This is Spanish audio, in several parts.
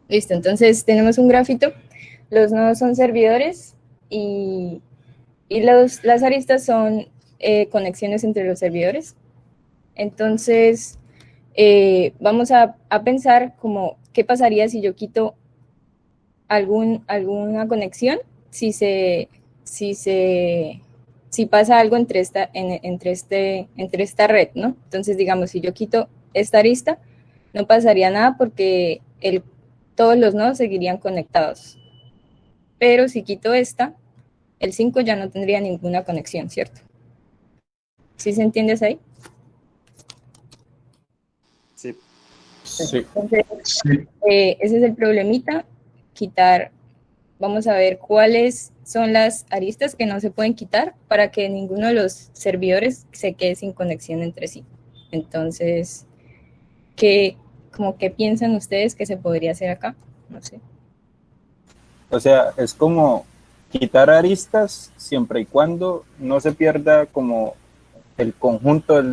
Listo, entonces tenemos un grafito, los nodos son servidores y las aristas son conexiones entre los servidores. Entonces, vamos a pensar como qué pasaría si yo quito alguna conexión, si se, si pasa algo entre esta red, ¿no? Entonces, digamos, si yo quito esta arista, no pasaría nada porque todos los nodos seguirían conectados. Pero si quito esta, el 5 ya no tendría ninguna conexión, ¿cierto? ¿Sí se entiende hasta ahí? Sí. Sí. Entonces, Sí. ese es el problemita, quitar, vamos a ver cuáles son las aristas que no se pueden quitar para que ninguno de los servidores se quede sin conexión entre sí. Entonces, ¿qué piensan ustedes que se podría hacer acá? No sé. O sea, es como quitar aristas siempre y cuando no se pierda como el conjunto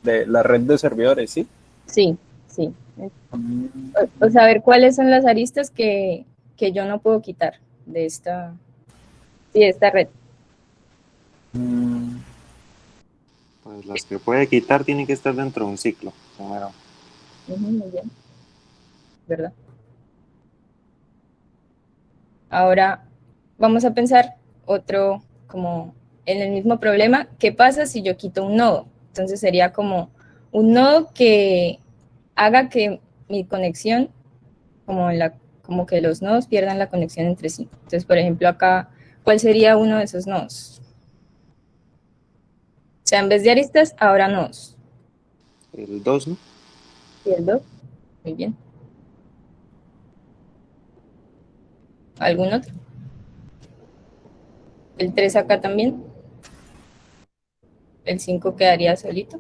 de la red de servidores, ¿sí? Sí, sí. O saber cuáles son las aristas que yo no puedo quitar de esta red. Pues las que puede quitar tienen que estar dentro de un ciclo. Primero. Muy bien. ¿Verdad? Ahora vamos a pensar otro, como en el mismo problema, ¿qué pasa si yo quito un nodo? Entonces sería como un nodo que haga que mi conexión, como que los nodos pierdan la conexión entre sí. Entonces, por ejemplo, acá, ¿cuál sería uno de esos nodos? O sea, en vez de aristas, ahora nodos. El 2, ¿no? ¿Y el 2? Muy bien. ¿Algún otro? El 3 acá también. El 5 quedaría solito.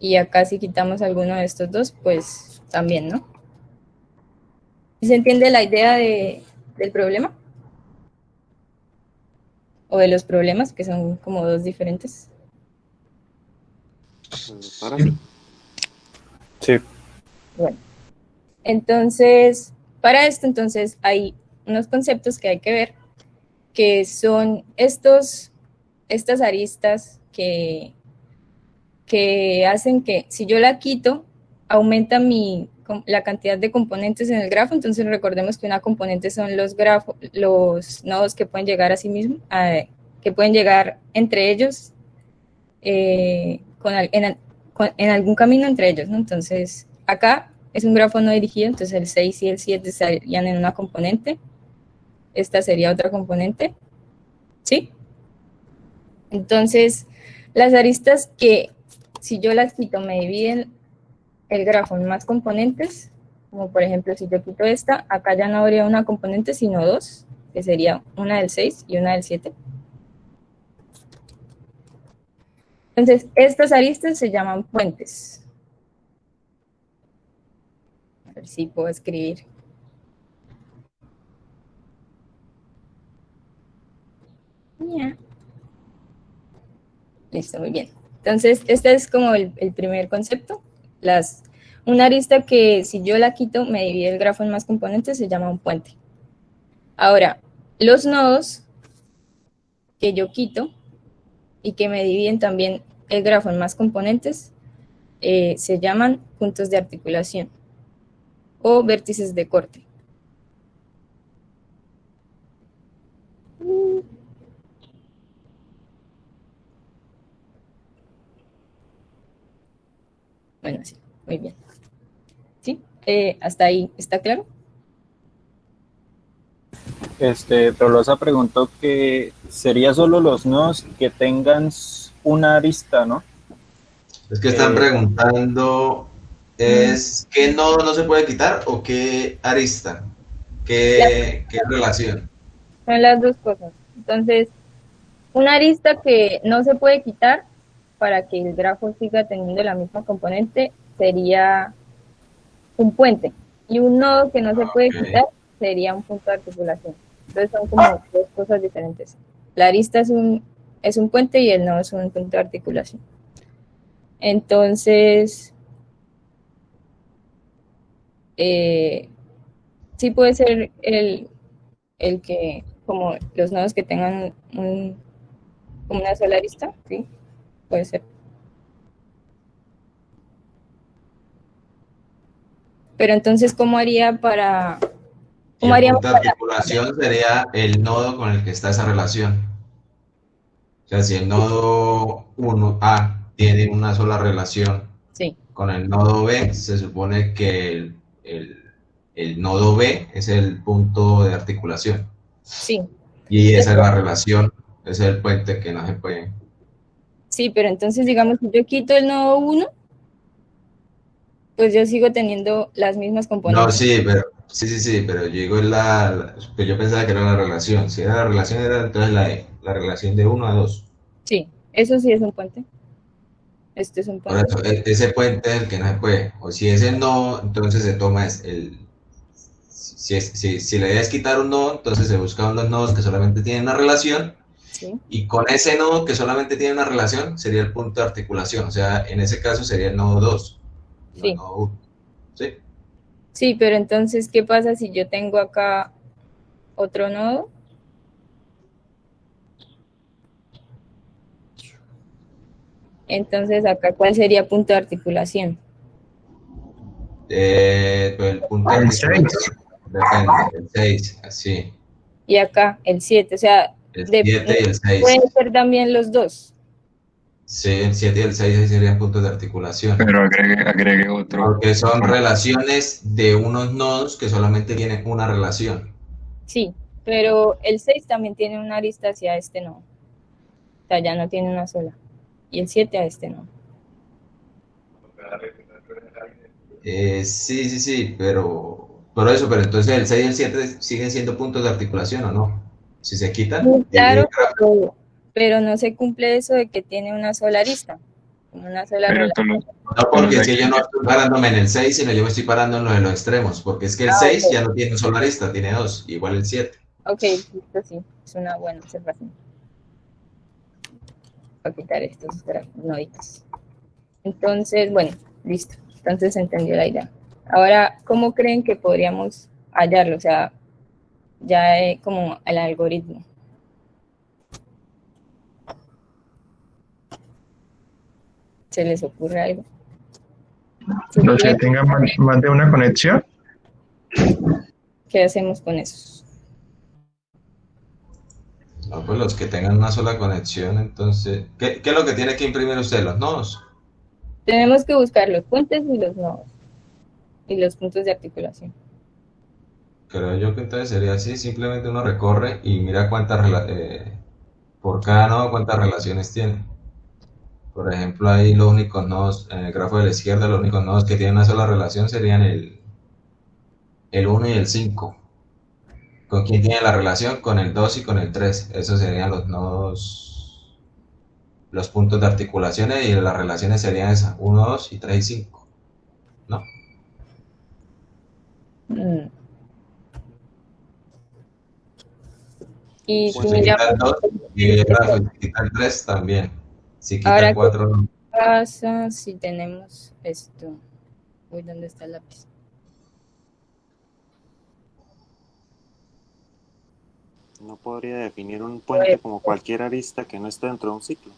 Y acá si quitamos alguno de estos dos, pues también, ¿no? ¿Se entiende la idea del problema? O de los problemas, que son como dos diferentes. Pues ahora sí. Sí. Bueno, entonces, para esto entonces hay unos conceptos que hay que ver, que son estas aristas que hacen que si yo la quito, aumenta la cantidad de componentes en el grafo. Entonces recordemos que una componente son los nodos que pueden llegar a sí mismos, que pueden llegar entre ellos en algún camino entre ellos, ¿no? Entonces acá es un grafo no dirigido, entonces el 6 y el 7 estarían en una componente, esta sería otra componente, ¿sí? Entonces las aristas que si yo las quito me dividen el grafo en más componentes, como por ejemplo si yo quito esta, acá ya no habría una componente sino dos, que sería una del 6 y una del 7. Entonces, estas aristas se llaman puentes. A ver si puedo escribir. Listo, muy bien. Entonces, este es como el primer concepto. Una arista que si yo la quito me divide el grafo en más componentes se llama un puente. Ahora, los nodos que yo quito y que me dividen también el grafo en más componentes se llaman puntos de articulación o vértices de corte. Bueno, sí, muy bien. ¿Sí? ¿Hasta ahí está claro? Trolosa preguntó que sería solo los nodos que tengan una arista, ¿no? Es que están preguntando, ¿es qué nodo no se puede quitar o qué arista? ¿Qué relación? Son las dos cosas. Entonces, una arista que no se puede quitar para que el grafo siga teniendo la misma componente sería un puente. Y un nodo que no se puede quitar sería un punto de articulación. Entonces son como dos cosas diferentes. La arista es un puente y el nodo es un punto de articulación. Entonces, sí puede ser el que, como los nodos que tengan como una sola arista, sí, puede ser. Pero entonces, Y cómo el haríamos punto de articulación sería el nodo con el que está esa relación. O sea, si el nodo 1A tiene una sola relación sí, con el nodo B, se supone que el nodo B es el punto de articulación. sí, Y esa es la relación, ese es el puente que no se puede. sí, pero entonces digamos que yo quito el nodo 1, pues yo sigo teniendo las mismas No, componentes. sí, pero sí, pero yo digo pues yo pensaba que era la relación. Si era la relación, era entonces la relación de 1 a 2. Sí, eso sí es un puente. Este es un Por puente. eso, ese puente es el que no se puede. O si ese no, entonces se toma si la idea es quitar un nodo, entonces se buscan unos nodos que solamente tienen una relación, Sí, y con ese nodo que solamente tiene una relación sería el punto de articulación. O sea, en ese caso sería el nodo 2, no el sí, nodo 1. ¿Sí? sí, pero entonces, ¿qué pasa si yo tengo acá otro nodo? Entonces, acá, ¿cuál sería punto de articulación? Pues el punto de El articulación 6. depende, el 6 así, Y acá, el 7, o sea, el de, 7 y el 6. pueden ser también los dos. Sí, el 7 y el 6 serían puntos de articulación, Pero agregue otro. porque son relaciones de unos nodos que solamente tienen una relación. Sí, pero el 6 también tiene una arista hacia este nodo. O sea, ya no tiene una sola. Y el 7 a este nodo. Sí, pero entonces el 6 y el 7 siguen siendo puntos de articulación, ¿o no? Si se quitan, Muy claro, pero no se cumple eso de que tiene una sola arista, como una sola Pero relación. no, tú los porque es que yo no extendiste. estoy parándome en el 6, sino yo me estoy parando en lo de los extremos, porque es que el Ah, 6 ok. ya no tiene un solo arista, tiene dos, igual el 7. Ok, listo, sí. Es una buena observación. Voy a quitar estos noditos. Entonces, bueno, listo. Entonces se entendió la idea. Ahora, ¿cómo creen que podríamos hallarlo? O sea, ya como el algoritmo. ¿Se les ocurre algo? Los que tengan más de una conexión. ¿Qué hacemos con esos? No, pues los que tengan una sola conexión, entonces, ¿qué es lo que tiene que imprimir usted? Los nodos. Tenemos que buscar los puentes y los nodos y los puntos de articulación. Creo yo que entonces sería así, simplemente uno recorre y mira por cada nodo cuántas relaciones tiene. Por ejemplo, ahí los únicos nodos, en el grafo de la izquierda, los únicos nodos que tienen una sola relación serían el 1 y el 5. ¿Con quién tiene la relación? Con el 2 y con el 3. Esos serían los nodos, los puntos de articulaciones, y las relaciones serían esas, 1, 2 y 3 y 5. ¿No? Mm. Y Si si Pues se quita el miramos 2, y el grafo, si quita el 3 también. Si quita ahora, el ¿qué 4, no. pasa si tenemos esto? Uy, ¿dónde está el lápiz? no podría definir un puente Pues, como cualquier arista que no esté dentro de un ciclo.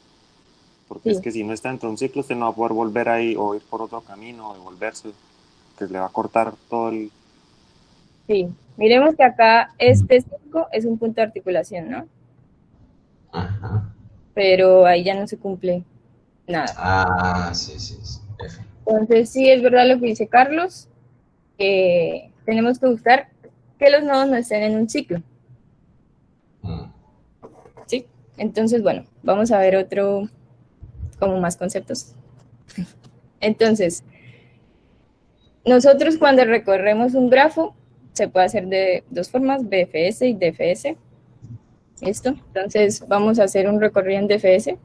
Porque es sí, que si no está dentro de un ciclo, usted no va a poder volver ahí o ir por otro camino o devolverse, que le va a cortar todo el... sí. Miremos que acá este 5 es un punto de articulación, ¿no? Ajá. Pero ahí ya no se cumple nada. Ah, sí. F. Entonces, sí es verdad lo que dice Carlos, que tenemos que buscar que los nodos no estén en un ciclo, Mm. ¿sí? Entonces, bueno, vamos a ver otro, como más conceptos. Entonces, nosotros cuando recorremos un grafo, se puede hacer de dos formas, BFS y DFS. ¿Listo? Entonces, vamos a hacer un recorrido en DFS.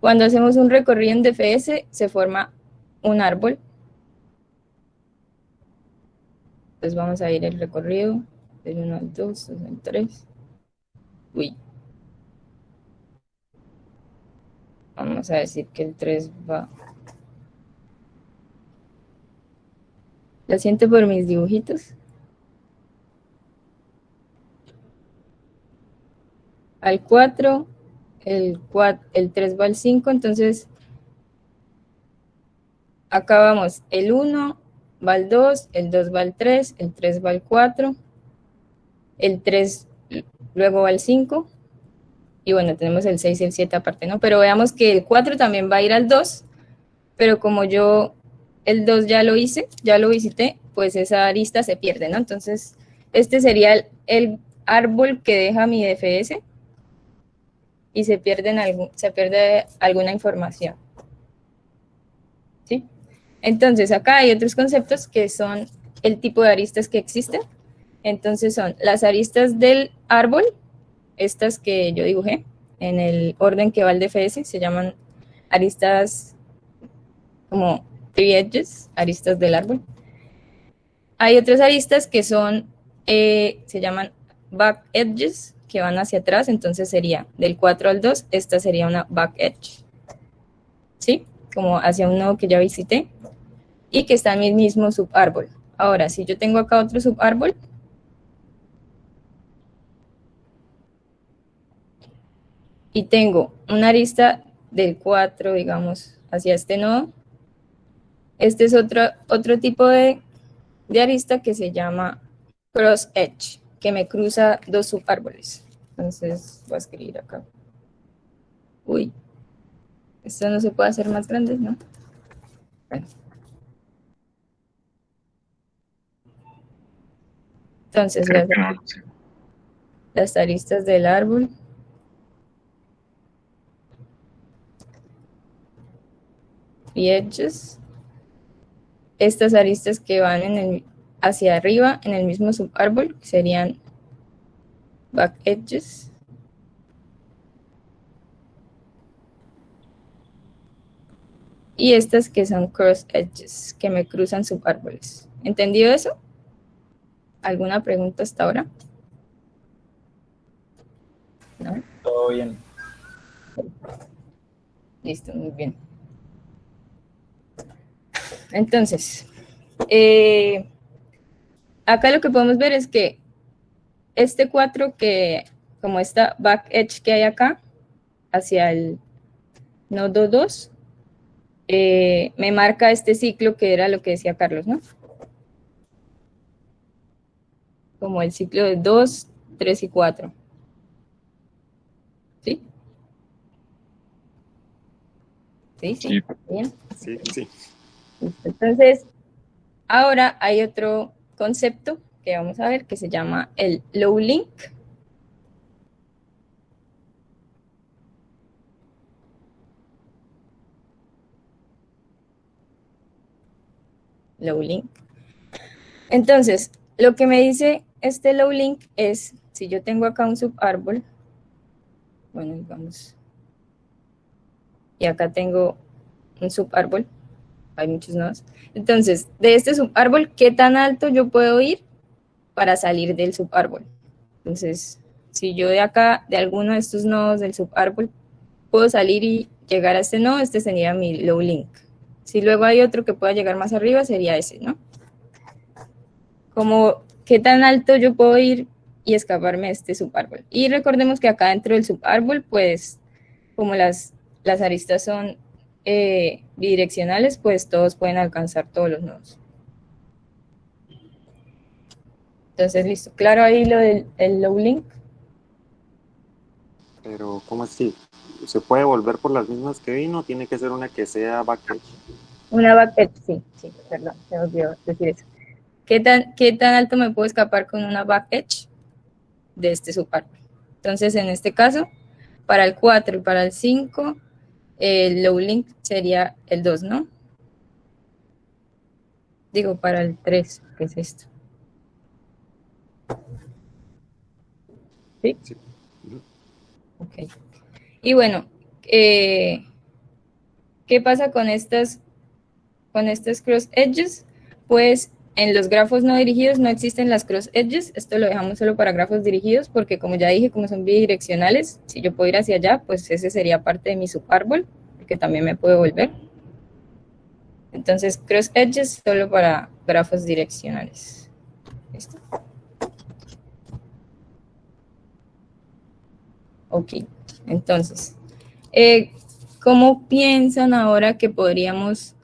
Cuando hacemos un recorrido en DFS, se forma un árbol. Entonces, vamos a ir el recorrido del 1 al 2, al 3. Uy, vamos a decir que el 3 va. Lo siento por mis dibujitos. Al 4, el 3 va al 5, entonces acá vamos, el 1 va al 2, el 2 va al 3, el 3 va al 4, el 3 luego va al 5, y bueno, tenemos el 6 y el 7 aparte, ¿no? Pero veamos que el 4 también va a ir al 2, pero como yo el 2 ya lo hice, ya lo visité, pues esa arista se pierde, ¿no? Entonces, este sería el árbol que deja mi DFS y se pierde alguna información. ¿Sí? Entonces, acá hay otros conceptos que son el tipo de aristas que existen. Entonces, son las aristas del árbol, estas que yo dibujé, en el orden que va el DFS, se llaman aristas como tree edges, aristas del árbol. Hay otras aristas que son, se llaman back edges, que van hacia atrás, entonces sería del 4 al 2, esta sería una back edge, ¿sí? Como hacia un nodo que ya visité, y que está en mi mismo subárbol. Ahora, si yo tengo acá otro subárbol, y tengo una arista del 4, digamos, hacia este nodo, este es otro tipo de arista que se llama cross edge, que me cruza dos subárboles. Entonces voy a escribir acá. Uy, esto no se puede hacer más grande, ¿no? Bueno. Entonces las aristas del árbol. Y edges. Estas aristas que van hacia arriba en el mismo subárbol serían back edges. Y estas que son cross edges, que me cruzan subárboles. ¿Entendido eso? ¿Alguna pregunta hasta ahora? ¿No? Todo bien. Listo, muy bien. Entonces, acá lo que podemos ver es que este 4 que, como esta back edge que hay acá, hacia el nodo 2, me marca este ciclo que era lo que decía Carlos, ¿no? Como el ciclo de 2, 3 y 4. ¿Sí? ¿Sí? Sí. ¿Bien? Sí, sí. Entonces, ahora hay otro concepto que vamos a ver que se llama el low link. Low link. Entonces, lo que me dice este low link es, si yo tengo acá un subárbol, bueno, digamos, y acá tengo un subárbol, hay muchos nodos. Entonces, de este subárbol, ¿qué tan alto yo puedo ir para salir del subárbol? Entonces, si yo de acá, de alguno de estos nodos del subárbol, puedo salir y llegar a este nodo, este sería mi low link. Si luego hay otro que pueda llegar más arriba, sería ese, ¿no? Como qué tan alto yo puedo ir y escaparme de este subárbol. Y recordemos que acá dentro del subárbol, pues, como las aristas son bidireccionales, pues todos pueden alcanzar todos los nodos. Entonces, listo. ¿Claro ahí lo del low link? Pero, ¿cómo así? ¿Se puede volver por las mismas que vino? ¿Tiene que ser una que sea back edge? Una back edge, sí, perdón, se me olvidó decir eso. ¿Qué tan alto me puedo escapar con una back edge de este subárbol? Entonces, en este caso, para el 4 y para el 5, el low link sería el 2, ¿no? Digo, para el 3, ¿qué es esto? ¿Sí? Sí. Ok. Y bueno, ¿qué pasa con estas cross edges? Pues en los grafos no dirigidos no existen las cross edges. Esto lo dejamos solo para grafos dirigidos porque, como ya dije, como son bidireccionales, si yo puedo ir hacia allá, pues ese sería parte de mi subárbol, que también me puedo volver. Entonces, cross edges solo para grafos direccionales. ¿Listo? Ok, entonces, ¿cómo piensan ahora que podríamos,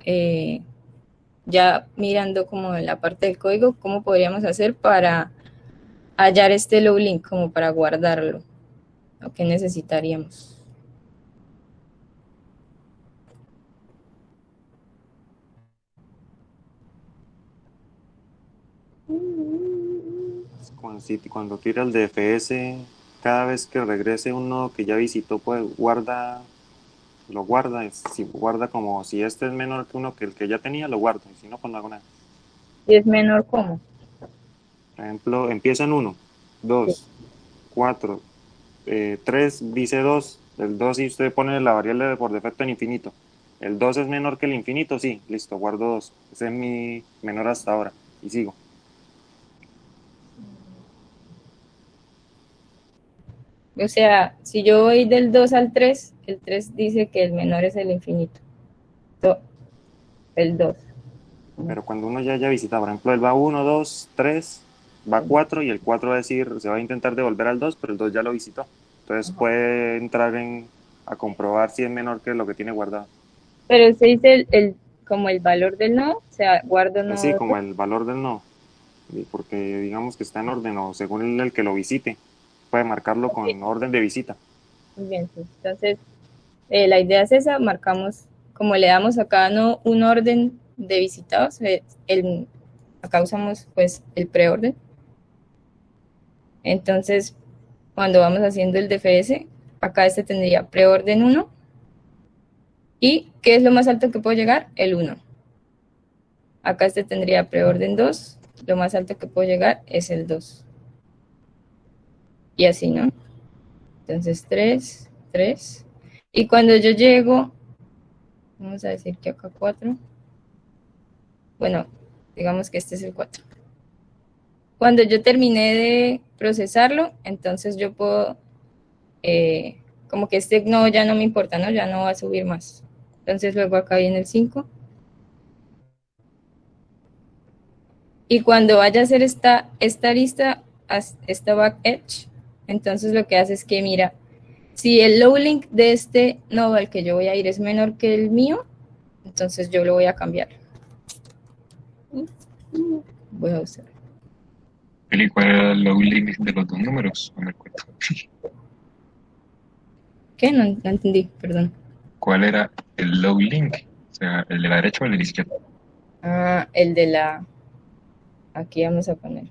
ya mirando como en la parte del código, cómo podríamos hacer para hallar este low link, como para guardarlo? ¿O qué necesitaríamos? Cuando tira el DFS, cada vez que regrese un nodo que ya visitó, pues lo guarda. Si guarda como si este es menor que uno que el que ya tenía, lo guardo. Y si no, pues no hago nada. ¿Y es menor cómo? Por ejemplo, empieza en 1, 2, 4, 3, dice 2. El 2 si usted pone la variable por defecto en infinito. El 2 es menor que el infinito, sí, listo, guardo 2. Ese es mi menor hasta ahora. Y sigo. O sea, si yo voy del 2 al 3, el 3 dice que el menor es el infinito. El 2. Pero cuando uno ya haya visitado, por ejemplo, él va 1, 2, 3, va 4 y el 4 va a decir, se va a intentar devolver al 2, pero el 2 ya lo visitó. Entonces puede entrar a comprobar si es menor que lo que tiene guardado. Pero se dice como el valor del nodo, o sea, guardo nodo. Sí, como el valor del nodo, porque digamos que está en orden o según el que lo visite, puede marcarlo con orden de visita. Muy bien, entonces la idea es esa, marcamos, como le damos a cada nodo un orden de visitados, acá usamos pues el preorden. Entonces, cuando vamos haciendo el DFS, acá este tendría preorden 1. ¿Y qué es lo más alto que puedo llegar? El 1. Acá este tendría preorden 2. Lo más alto que puedo llegar es el 2. Y así, ¿no? Entonces 3, 3. Y cuando yo llego, vamos a decir que acá 4. Bueno, digamos que este es el 4. Cuando yo terminé de procesarlo, entonces yo puedo, como que este no, ya no me importa, ¿no? Ya no va a subir más. Entonces luego acá viene el 5. Y cuando vaya a hacer esta lista, esta back edge, entonces lo que hace es que mira, si el low link de este nodo al que yo voy a ir es menor que el mío, entonces yo lo voy a cambiar. Voy a usar. ¿Y cuál era el low limit de los dos números? No me acuerdo. ¿Qué? No entendí, perdón. ¿Cuál era el low link? O sea, ¿el de la derecha o el de la izquierda? Ah, el de la... Aquí vamos a poner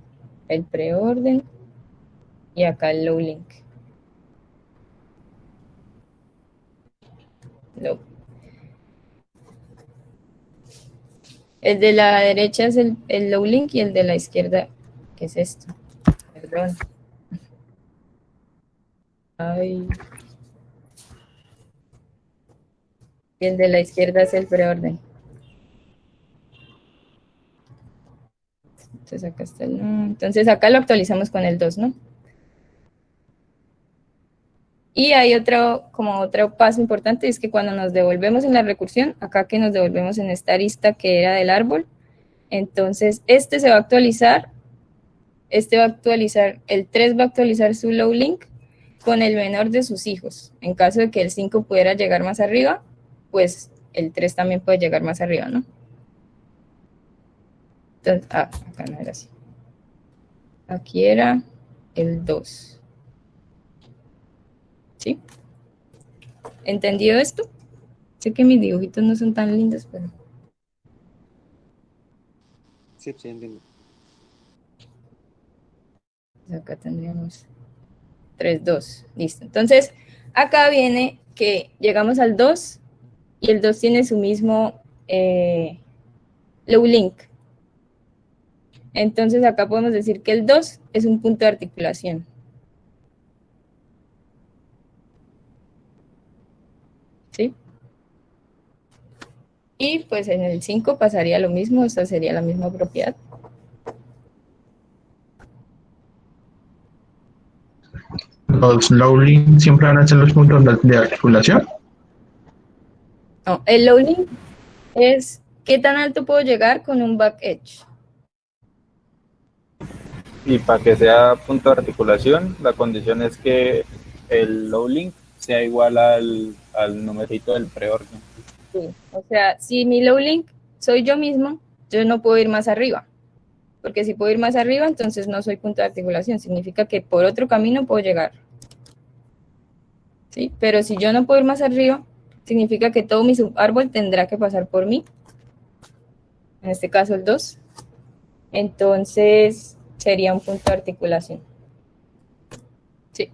el preorden y acá el low link. Low. El de la derecha es el low link y el de la izquierda, ¿qué es esto? Perdón. Ay. Y el de la izquierda es el preorden. Entonces acá está el... Entonces acá lo actualizamos con el 2, ¿no? Y hay otro paso importante, es que cuando nos devolvemos en la recursión, acá que nos devolvemos en esta arista que era del árbol, entonces este se va a actualizar, el 3 va a actualizar su low link con el menor de sus hijos. En caso de que el 5 pudiera llegar más arriba, pues el 3 también puede llegar más arriba, ¿no? Entonces, acá no era así. Aquí era el 2. ¿Sí? ¿Entendido esto? Sé que mis dibujitos no son tan lindos, pero... Sí, sí, entiendo. Acá tendríamos 3, 2. Listo. Entonces, acá viene que llegamos al 2 y el 2 tiene su mismo low link. Entonces, acá podemos decir que el 2 es un punto de articulación. ¿Sí? Y pues en el 5 pasaría lo mismo, esta sería la misma propiedad. ¿Los low link siempre van a ser los puntos de articulación? No, el low link es ¿qué tan alto puedo llegar con un back edge? Y para que sea punto de articulación, la condición es que el low link sea igual al numerito del preorden. Sí, o sea, si mi low link soy yo mismo, yo no puedo ir más arriba. Porque si puedo ir más arriba, entonces no soy punto de articulación. Significa que por otro camino puedo llegar. ¿Sí? Pero si yo no puedo ir más arriba, significa que todo mi subárbol tendrá que pasar por mí. En este caso el 2. Entonces sería un punto de articulación. Sí.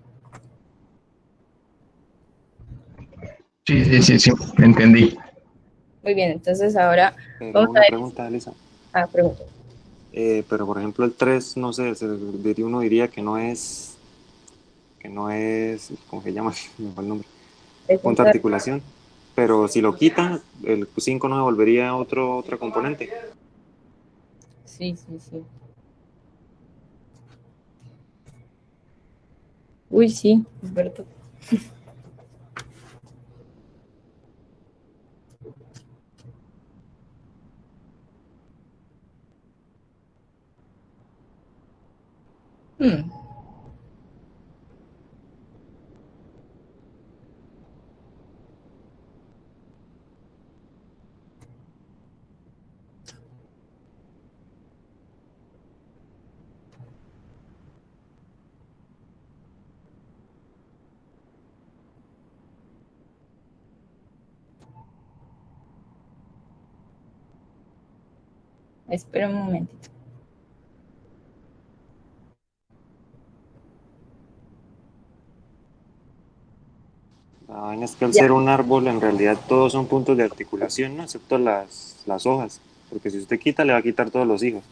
Sí, entendí. Muy bien, entonces ahora vamos a Una ver. pregunta, Elisa. Pregunta. Pero por ejemplo el 3 no sé, uno diría que no es, ¿cómo se llama? Me fue el nombre. Punto de articulación. Pero si lo quitan, el 5 no devolvería otro componente. Sí. Uy, sí, es verdad. Hmm. Espera un momentito. La vaina es que al Ya. ser un árbol, en realidad todos son puntos de articulación, ¿no? Excepto las hojas. Porque si usted quita, le va a quitar todos los hijos.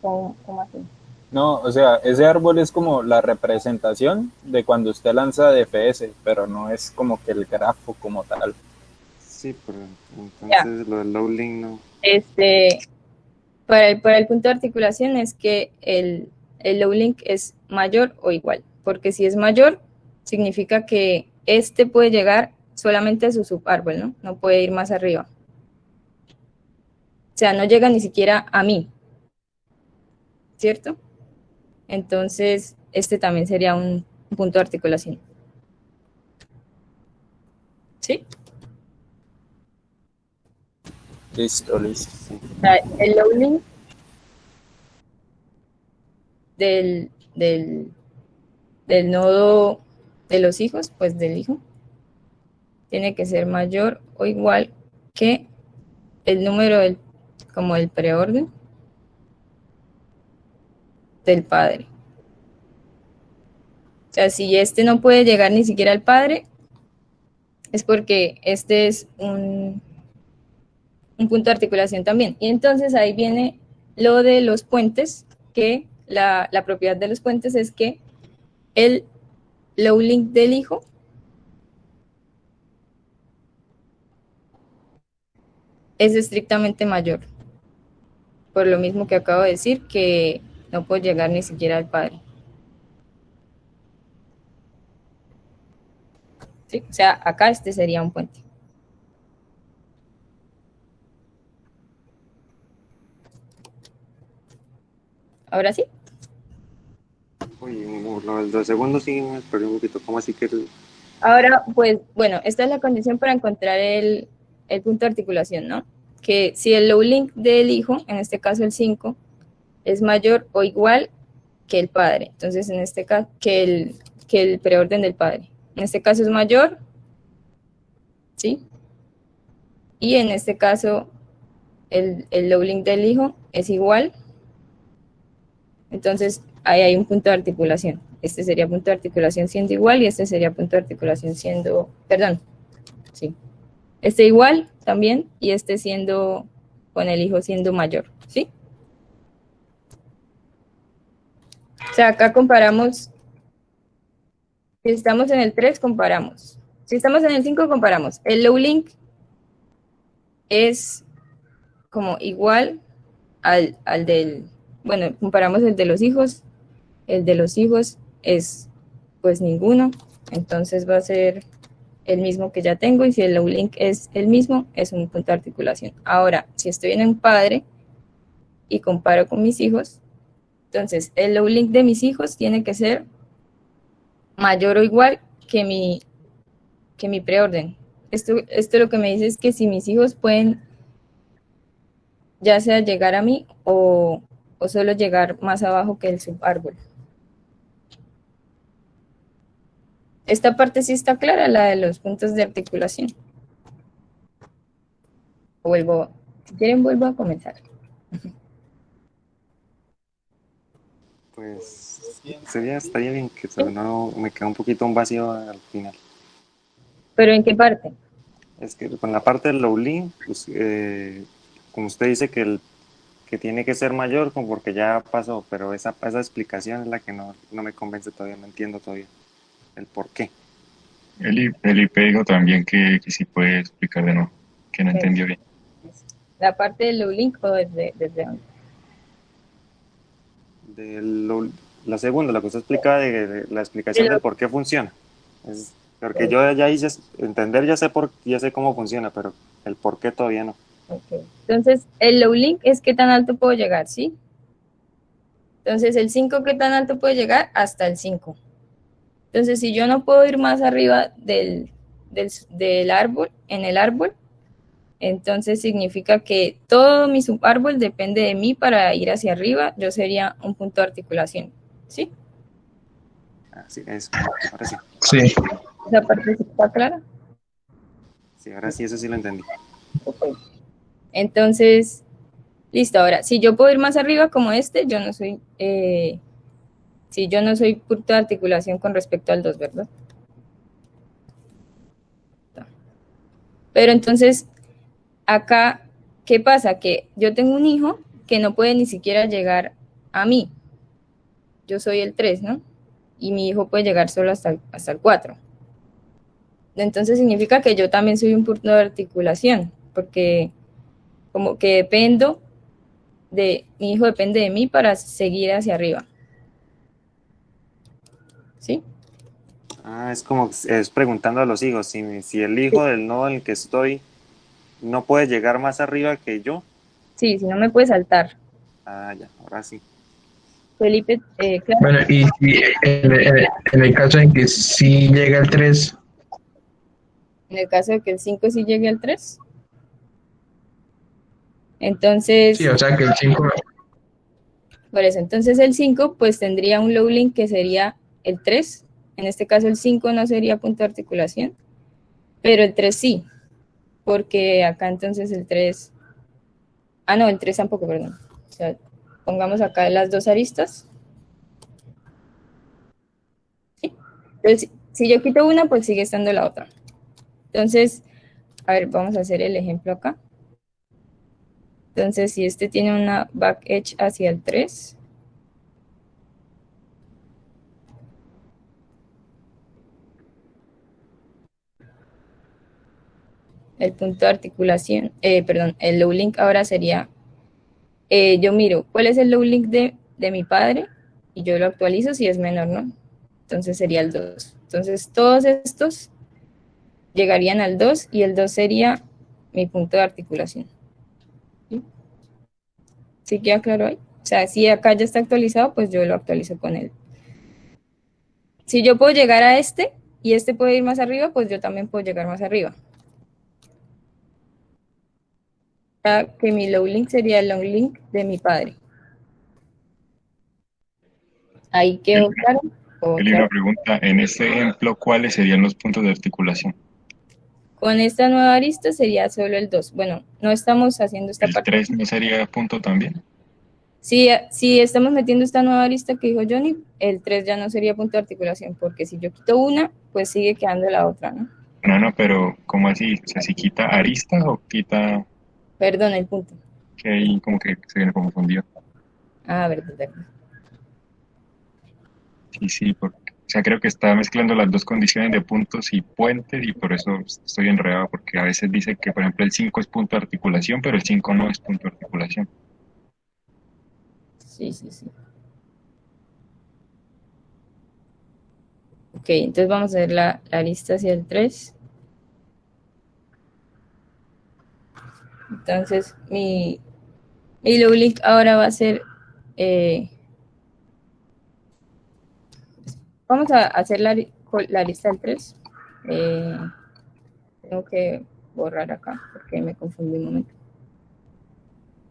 ¿Cómo así? No, o sea, ese árbol es como la representación de cuando usted lanza DFS, pero no es como que el grafo como tal. Sí, pero Ya. entonces lo del loading no. Para el punto de articulación es que el low link es mayor o igual, porque si es mayor, significa que este puede llegar solamente a su subárbol, ¿no? No puede ir más arriba. O sea, no llega ni siquiera a mí, ¿cierto? Entonces, este también sería un punto de articulación. ¿Sí? Listo. Sí. O sea, el low link del nodo de los hijos, pues del hijo, tiene que ser mayor o igual que el número como el preorden del padre. O sea, si este no puede llegar ni siquiera al padre, es porque este es un punto de articulación también. Y entonces ahí viene lo de los puentes, que la propiedad de los puentes es que el low link del hijo es estrictamente mayor. Por lo mismo que acabo de decir, que no puedo llegar ni siquiera al padre. ¿Sí? O sea, acá este sería un puente. Ahora sí. Uy, los segundos sí me perdí un poquito. ¿Cómo así que Ahora, pues, bueno, esta es la condición para encontrar el punto de articulación, ¿no? Que si el low link del hijo, en este caso el 5, es mayor o igual que el padre. Entonces, en este caso, que el preorden del padre. En este caso es mayor, ¿sí? Y en este caso, el low link del hijo es igual. Entonces, ahí hay un punto de articulación. Este sería punto de articulación siendo igual y este sería punto de articulación siendo, perdón, sí. Este igual también y este siendo, con el hijo siendo mayor, ¿sí? O sea, acá comparamos, si estamos en el 3, comparamos. Si estamos en el 5, comparamos. El low link es como igual al del, bueno, comparamos el de los hijos. El de los hijos es pues ninguno, entonces va a ser el mismo que ya tengo, y si el low link es el mismo, es un punto de articulación. Ahora, si estoy en un padre y comparo con mis hijos, entonces el low link de mis hijos tiene que ser mayor o igual que mi preorden. Esto lo que me dice es que si mis hijos pueden ya sea llegar a mí o solo llegar más abajo que el subárbol. Esta parte sí está clara, la de los puntos de articulación. Si quieren vuelvo a comenzar. Pues estaría bien que no me queda un poquito un vacío al final. ¿Pero en qué parte? Es que con la parte del low link, pues, como usted dice que tiene que ser mayor, como porque ya pasó, pero esa explicación es la que no me convence todavía, no entiendo todavía el por qué. Felipe dijo también que sí puede explicar de nuevo, que no entendió bien. ¿La parte del low link o desde dónde? La segunda, la que usted explica de la explicación del por qué funciona. Porque yo ya hice entender, ya sé cómo funciona, pero el por qué todavía no. Okay. Entonces, el low link es qué tan alto puedo llegar, ¿sí? Entonces, el 5, ¿qué tan alto puede llegar? Hasta el 5. Entonces, si yo no puedo ir más arriba del árbol, en el árbol, entonces significa que todo mi subárbol depende de mí para ir hacia arriba. Yo sería un punto de articulación, ¿sí? Así es, ahora sí. Sí. ¿Esa parte sí está clara? Sí, ahora sí, eso sí lo entendí. Okay. Entonces, listo. Ahora, si yo puedo ir más arriba como este, yo no soy punto de articulación con respecto al 2, ¿verdad? Pero entonces, acá, ¿qué pasa? Que yo tengo un hijo que no puede ni siquiera llegar a mí. Yo soy el 3, ¿no? Y mi hijo puede llegar solo hasta el 4. Entonces significa que yo también soy un punto de articulación, porque como que mi hijo depende de mí para seguir hacia arriba. ¿Sí? Es como es preguntando a los hijos, si el hijo del nodo en el que estoy no puede llegar más arriba que yo. Sí, si no me puede saltar. Ya, ahora sí. Felipe, claro. Bueno, y en el caso en que sí llega el 3, En el caso de que el 5 sí llegue al 3. Entonces, sí, o sea que el 5, por eso, entonces el 5 pues tendría un low link que sería el 3. En este caso el 5 no sería punto de articulación, pero el 3 sí, porque acá entonces el 3, no, el 3 tampoco, perdón. O sea, pongamos acá las dos aristas. ¿Sí? Entonces, si yo quito una, pues sigue estando la otra. Entonces, a ver, vamos a hacer el ejemplo acá. Entonces, si este tiene una back edge hacia el 3, el punto de articulación, el low link ahora sería, yo miro cuál es el low link de mi padre y yo lo actualizo si es menor, ¿no? Entonces sería el 2. Entonces todos estos llegarían al 2 y el 2 sería mi punto de articulación. ¿Sí? ¿Sí queda claro ahí? O sea, si acá ya está actualizado, pues yo lo actualizo con él. Si yo puedo llegar a este y este puede ir más arriba, pues yo también puedo llegar más arriba. Que mi low link sería el long link de mi padre. Ahí quedó claro. una pregunta, en este ejemplo, ¿cuáles serían los puntos de articulación? Con esta nueva arista sería solo el 2. Bueno, no estamos haciendo esta ¿El parte. 3 no sería punto también? Si estamos metiendo esta nueva arista que dijo Johnny, el 3 ya no sería punto de articulación, porque si yo quito una, pues sigue quedando la otra, ¿no? No, pero ¿cómo así? O sea, ¿si quita aristas o quita Perdón, el punto. que ahí como que se viene confundido? Verdad. Sí, o sea, creo que está mezclando las dos condiciones de puntos y puentes y por eso estoy enredado, porque a veces dice que, por ejemplo, el 5 es punto de articulación, pero el 5 no es punto de articulación. Sí. Ok, entonces vamos a ver la arista hacia el 3. Entonces, mi low link ahora va a ser, vamos a hacer la lista del 3. Tengo que borrar acá porque me confundí un momento.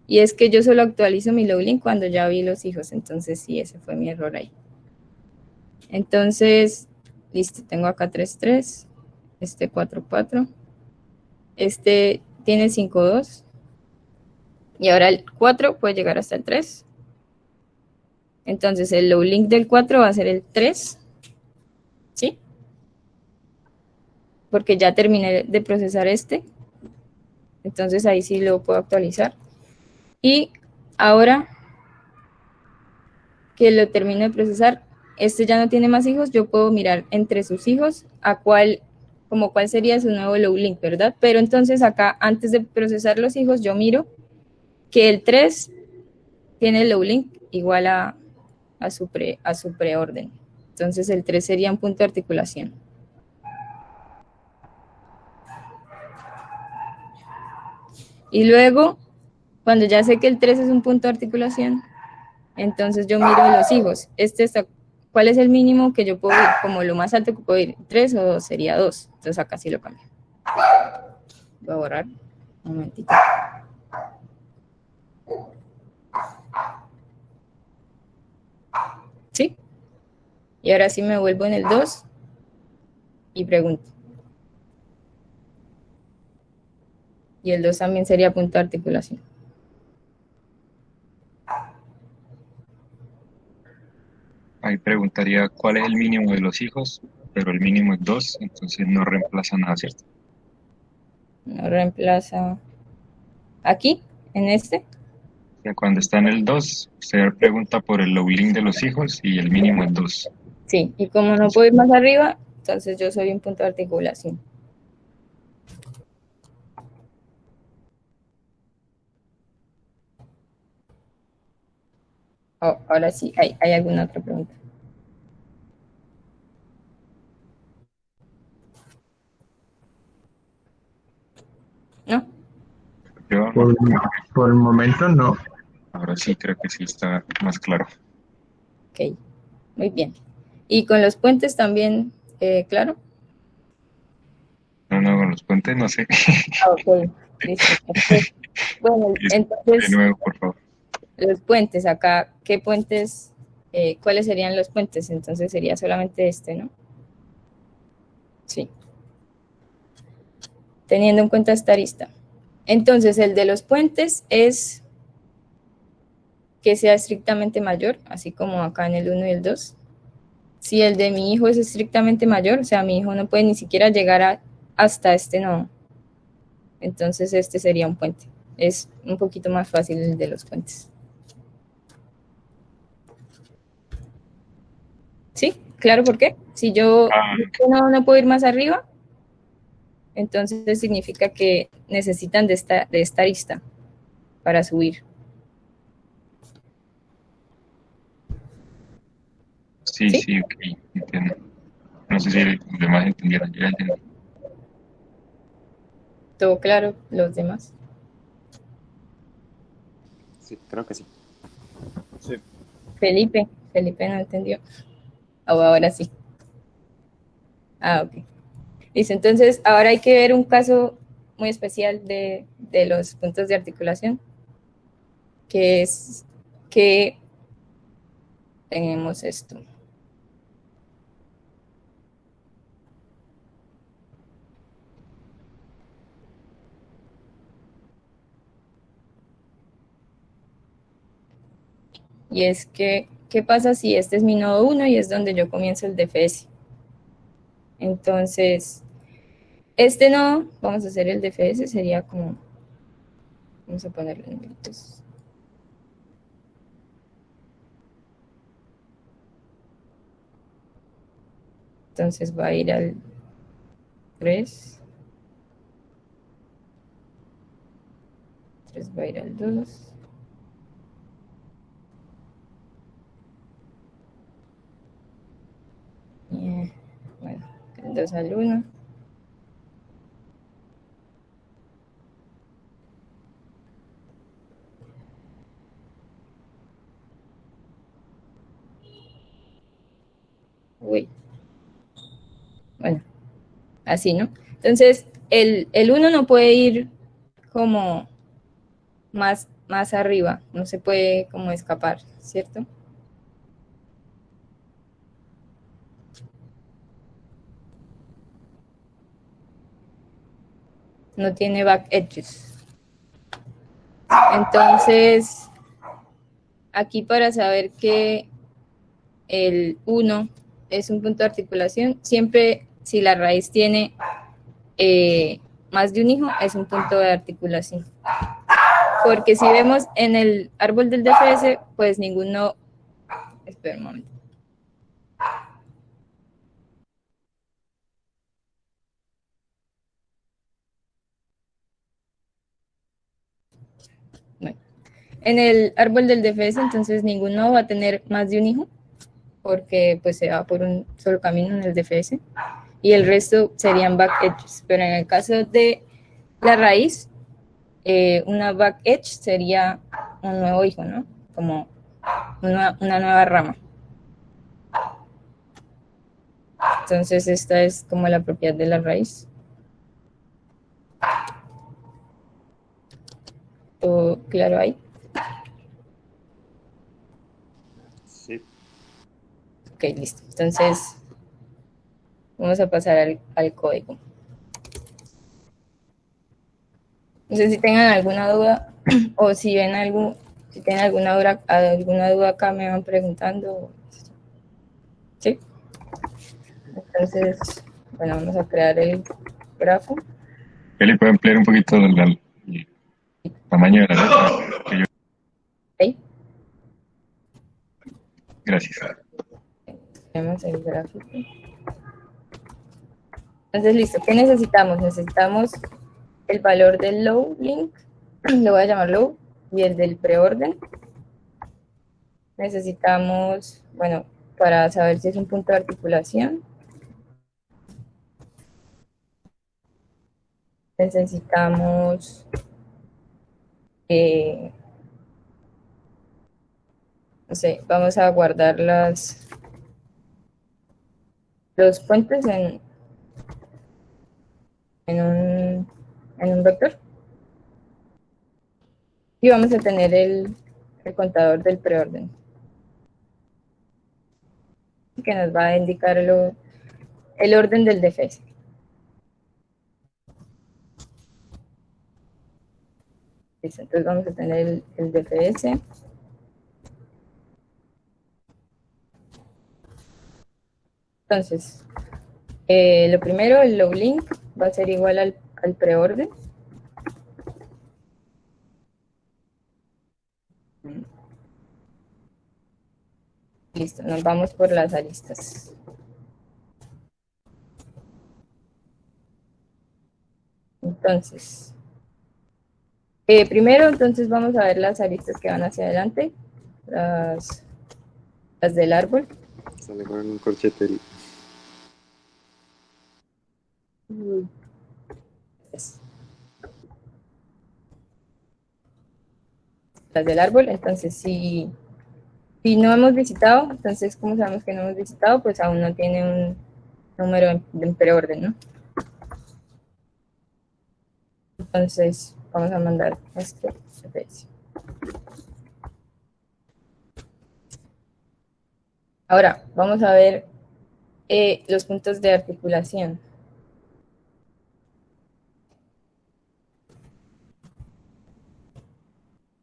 Y es que yo solo actualizo mi low link cuando ya vi los hijos, entonces sí, ese fue mi error ahí. Entonces, listo, tengo acá 3, 3, este 4, 4, este tiene 5, 2, y ahora el 4 puede llegar hasta el 3. Entonces el low link del 4 va a ser el 3, ¿sí? Porque ya terminé de procesar este, entonces ahí sí lo puedo actualizar. Y ahora que lo termino de procesar, este ya no tiene más hijos, yo puedo mirar entre sus hijos a cuál sería su nuevo low link, ¿verdad? Pero entonces acá, antes de procesar los hijos, yo miro que el 3 tiene el low link igual a su preorden. Entonces el 3 sería un punto de articulación. Y luego, cuando ya sé que el 3 es un punto de articulación, entonces yo miro los hijos. ¿Cuál es el mínimo que yo puedo ir? Como lo más alto que puedo ir, 3 o 2, sería 2. Entonces acá sí lo cambio. Voy a borrar. Un momentito. ¿Sí? Y ahora sí me vuelvo en el 2 y pregunto. Y el 2 también sería punto de articulación. Ahí preguntaría cuál es el mínimo de los hijos, pero el mínimo es 2, entonces no reemplaza nada, ¿cierto? No reemplaza aquí, en este. O sea, cuando está en el 2, usted pregunta por el low link de los hijos y el mínimo es 2. Sí, y como no puedo ir más arriba, entonces yo soy un punto de articulación. Oh, ahora sí, ¿hay alguna otra pregunta? ¿No? Yo no. Por, por el momento no. Ahora sí creo que sí está más claro. Ok, muy bien. Y con los puentes también, claro. No, con los puentes no sé. Ah, ok, listo. Perfecto. Bueno, De entonces, nuevo, por favor. los puentes acá, ¿qué puentes? ¿Cuáles serían los puentes? Entonces sería solamente este, ¿no? Sí, teniendo en cuenta esta arista. Entonces, el de los puentes es que sea estrictamente mayor, así como acá en el 1 y el 2. Si el de mi hijo es estrictamente mayor, o sea, mi hijo no puede ni siquiera llegar hasta este nodo, entonces este sería un puente. Es un poquito más fácil el de los puentes. ¿Sí? ¿Claro por qué? Si yo no puedo ir más arriba, entonces significa que necesitan de esta arista para subir. Sí, ¿Sí? sí, ok, entiendo. No sé si los demás entendieron, yo ya entendí. ¿Todo claro? ¿Los demás? Sí, creo que sí. Sí. Felipe no entendió. O ahora sí. Ah, ok. Listo, entonces ahora hay que ver un caso muy especial de los puntos de articulación, que es que tenemos esto. Y es que, ¿qué pasa si este es mi nodo 1 y es donde yo comienzo el DFS? Entonces, este nodo, vamos a hacer el DFS, sería como, vamos a ponerle numeritos. Entonces va a ir al 3, 3 va a ir al 2, y bueno, el 2 al 1. Uy. Bueno, así, ¿no? Entonces, el 1 no puede ir como más arriba, no se puede como escapar, ¿cierto? No tiene back edges. Entonces, aquí para saber que el 1 es un punto de articulación, siempre si la raíz tiene más de un hijo, es un punto de articulación. Porque si vemos en el árbol del DFS, pues ninguno... Espera un momento. Bueno, en el árbol del DFS, entonces ninguno va a tener más de un hijo, porque pues se va por un solo camino en el DFS, y el resto serían back edges. Pero en el caso de la raíz, una back edge sería un nuevo hijo, ¿no? Como una nueva rama. Entonces esta es como la propiedad de la raíz. ¿Todo claro ahí? Sí. Ok, listo. Entonces vamos a pasar al código. No sé si tengan alguna duda o si ven algo, si tienen alguna duda acá me van preguntando. ¿Sí? Entonces, bueno, vamos a crear el grafo. Eli, ¿puede ampliar un poquito el tamaño de la letra? Que yo- ¿Ok? Gracias. Tenemos el gráfico. Entonces, listo. ¿Qué necesitamos? Necesitamos el valor del low link, lo voy a llamar low, y el del preorden. Necesitamos, bueno, para saber si es un punto de articulación, necesitamos no sé, vamos a guardar los puentes en un vector. Y vamos a tener el contador del preorden, que nos va a indicar el orden del DFS. Listo, entonces vamos a tener el DFS. Entonces, lo primero, el low link va a ser igual al preorden. Listo, nos vamos por las aristas. Entonces, primero, entonces vamos a ver las aristas que van hacia adelante, las del árbol. Sale con un corchete. Las del árbol, entonces si no hemos visitado, entonces como sabemos que no hemos visitado, pues aún no tiene un número en preorden, ¿no? Entonces vamos a mandar este DFS. Ahora vamos a ver los puntos de articulación.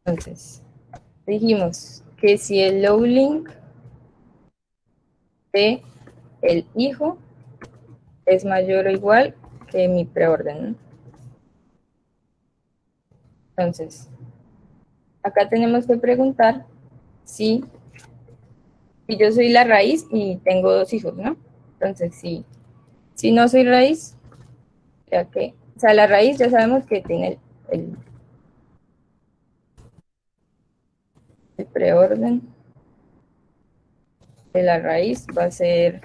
Entonces, dijimos que si el low link de el hijo es mayor o igual que mi preorden, ¿no? Entonces, acá tenemos que preguntar si yo soy la raíz y tengo dos hijos, ¿no? Entonces, si no soy raíz, ya que, o sea, la raíz ya sabemos que tiene el preorden de la raíz va a ser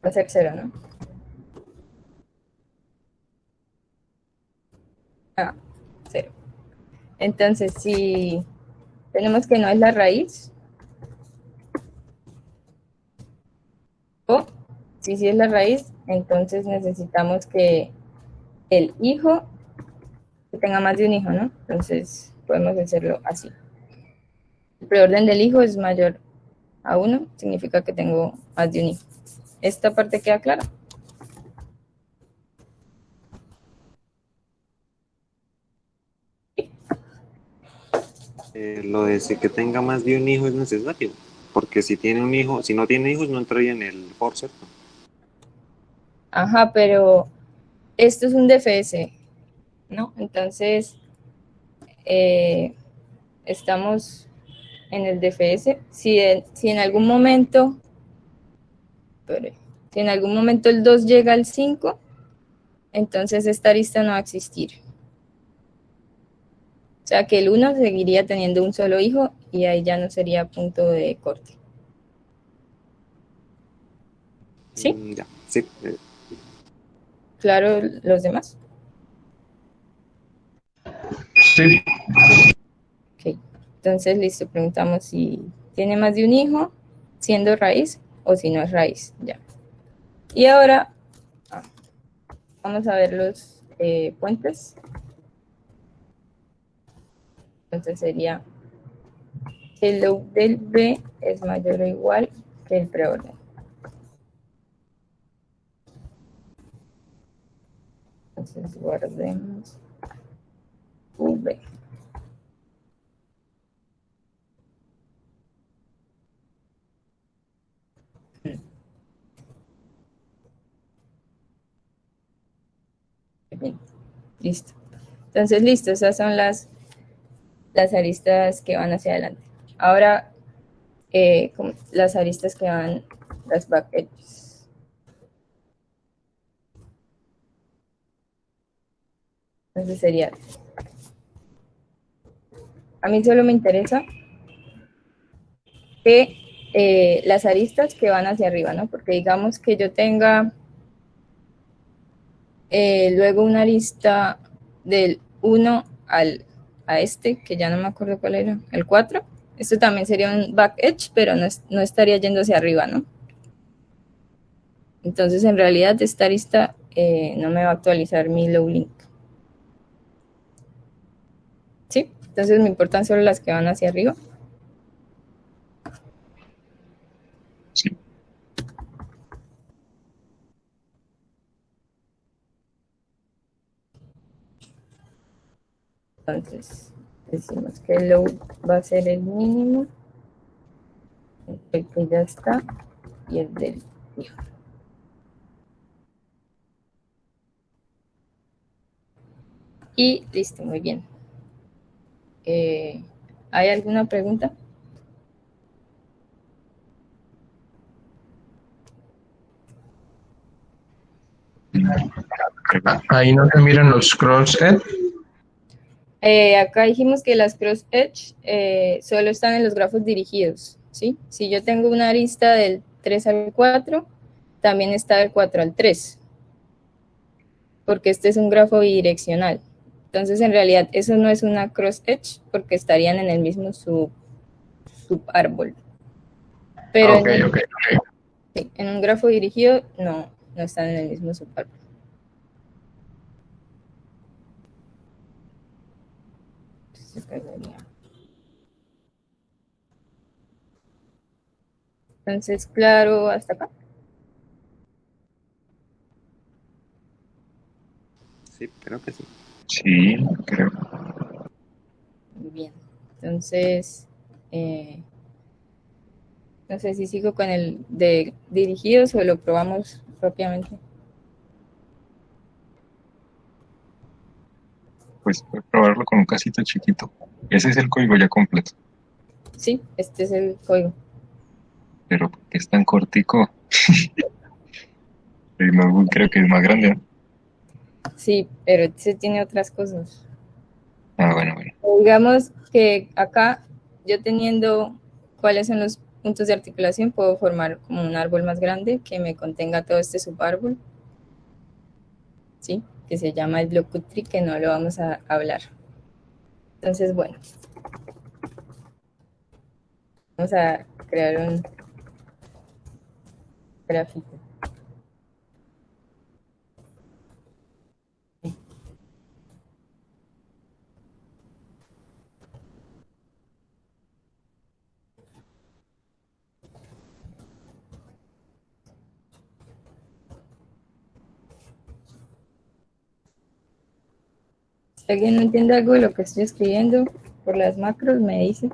0, ¿no? Ah, 0. Entonces, si tenemos que no es la raíz, Si es la raíz, entonces necesitamos que el hijo que tenga más de un hijo, ¿no? Entonces podemos hacerlo así. El preorden del hijo es mayor a 1, significa que tengo más de un hijo. ¿Esta parte queda clara? Lo de que tenga más de un hijo es necesario, porque si tiene un hijo, si no tiene hijos, no entraría en el for, ¿cierto? Ajá, pero esto es un DFS, ¿no? Entonces, estamos en el DFS. Si en algún momento, si en algún momento el 2 llega al 5, entonces esta arista no va a existir. O sea que el 1 seguiría teniendo un solo hijo y ahí ya no sería punto de corte. ¿Sí? Ya, sí. ¿Claro los demás? Sí, Ok. Entonces, listo, preguntamos si tiene más de un hijo, siendo raíz o si no es raíz. Ya. Y ahora vamos a ver los puentes. Entonces sería que el loop del B es mayor o igual que el preorden. Entonces guardemos V. Bien, listo. Entonces, listo, esas son las aristas que van hacia adelante. Ahora, las aristas que van, las back edges. Entonces sería, a mí solo me interesa que las aristas que van hacia arriba, ¿no? Porque digamos que yo tenga luego una arista del 1 a este, que ya no me acuerdo cuál era, el 4. Esto también sería un back edge, pero no estaría yendo hacia arriba, ¿no? Entonces, en realidad, esta arista no me va a actualizar mi low link. ¿Sí? Entonces, me importan solo las que van hacia arriba. Sí. Entonces, decimos que el low va a ser el mínimo, el que ya está, y el del hijo. Y listo, muy bien. ¿Hay alguna pregunta? ahí no se miran los cross-edge. Acá dijimos que las cross edge solo están en los grafos dirigidos, ¿sí? Si yo tengo una arista del 3 al 4, también está del 4 al 3, porque este es un grafo bidireccional. Entonces, en realidad, eso no es una cross edge, porque estarían en el mismo subárbol. Pero Ok. sí, en un grafo dirigido no están en el mismo subárbol. Entonces, claro, hasta acá. Sí, creo que sí. Sí, creo. Muy bien. Entonces, no sé si sigo con el de dirigidos o lo probamos propiamente. Pues voy a probarlo con un casito chiquito. Ese es el código ya completo, Sí, este es el código. pero porque es tan cortico. El notebook creo que es más grande, ¿no? Sí, pero este tiene otras cosas. Ah, bueno. Digamos que acá, yo teniendo cuáles son los puntos de articulación, puedo formar como un árbol más grande que me contenga todo este subárbol, ¿sí? Que se llama el block tree, que no lo vamos a hablar. Entonces, bueno, vamos a crear un grafito. Si alguien no entiende algo de lo que estoy escribiendo por las macros, me dice.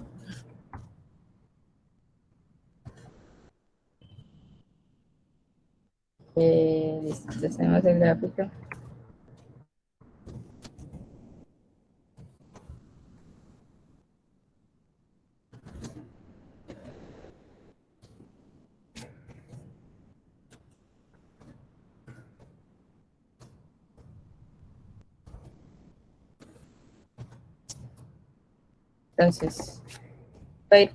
Listo, entonces tenemos el gráfico. Entonces, va a ir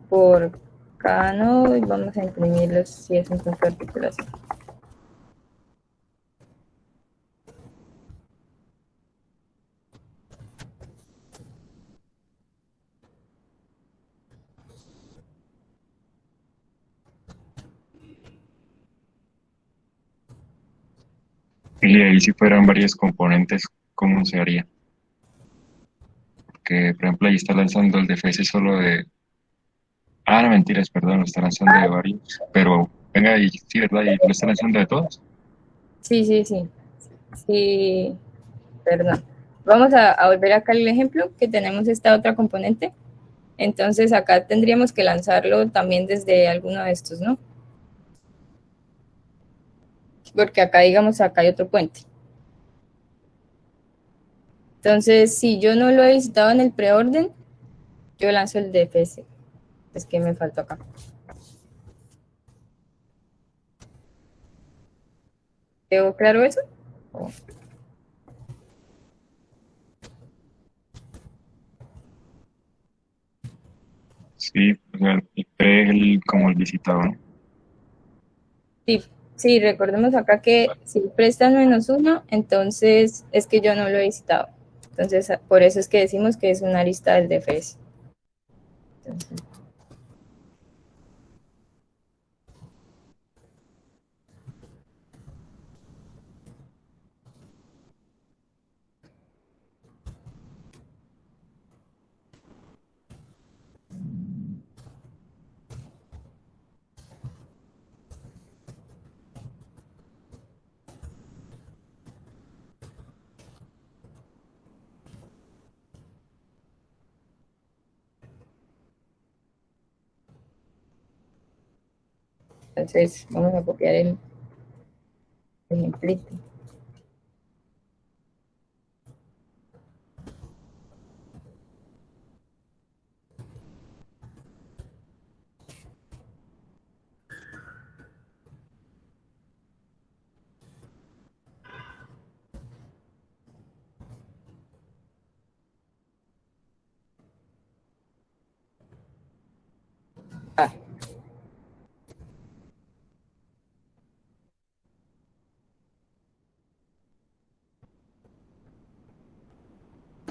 por cada nodo y vamos a imprimirlos si es un punto de articulación. Y ahí si fueran varios componentes, ¿cómo se haría? Que, por ejemplo, ahí está lanzando el DFS solo de... Ah, no, mentiras, perdón, lo está lanzando de varios. Pero, venga, y sí, ¿verdad? Y lo está lanzando de todos. Sí, sí, sí. Sí, perdón. Vamos a volver acá al ejemplo que tenemos esta otra componente. Entonces acá tendríamos que lanzarlo también desde alguno de estos, ¿no? Porque acá, digamos, acá hay otro puente. Entonces, si yo no lo he visitado en el preorden, yo lanzo el DFS. Es que me faltó acá. ¿Quedó claro eso? Sí, o sea, el P es el, como el visitado, ¿no? Sí, sí, recordemos acá que si prestan -1, entonces es que yo no lo he visitado. Entonces, por eso es que decimos que es una lista del DFS. Entonces, vamos a copiar el ejemplito. Ah,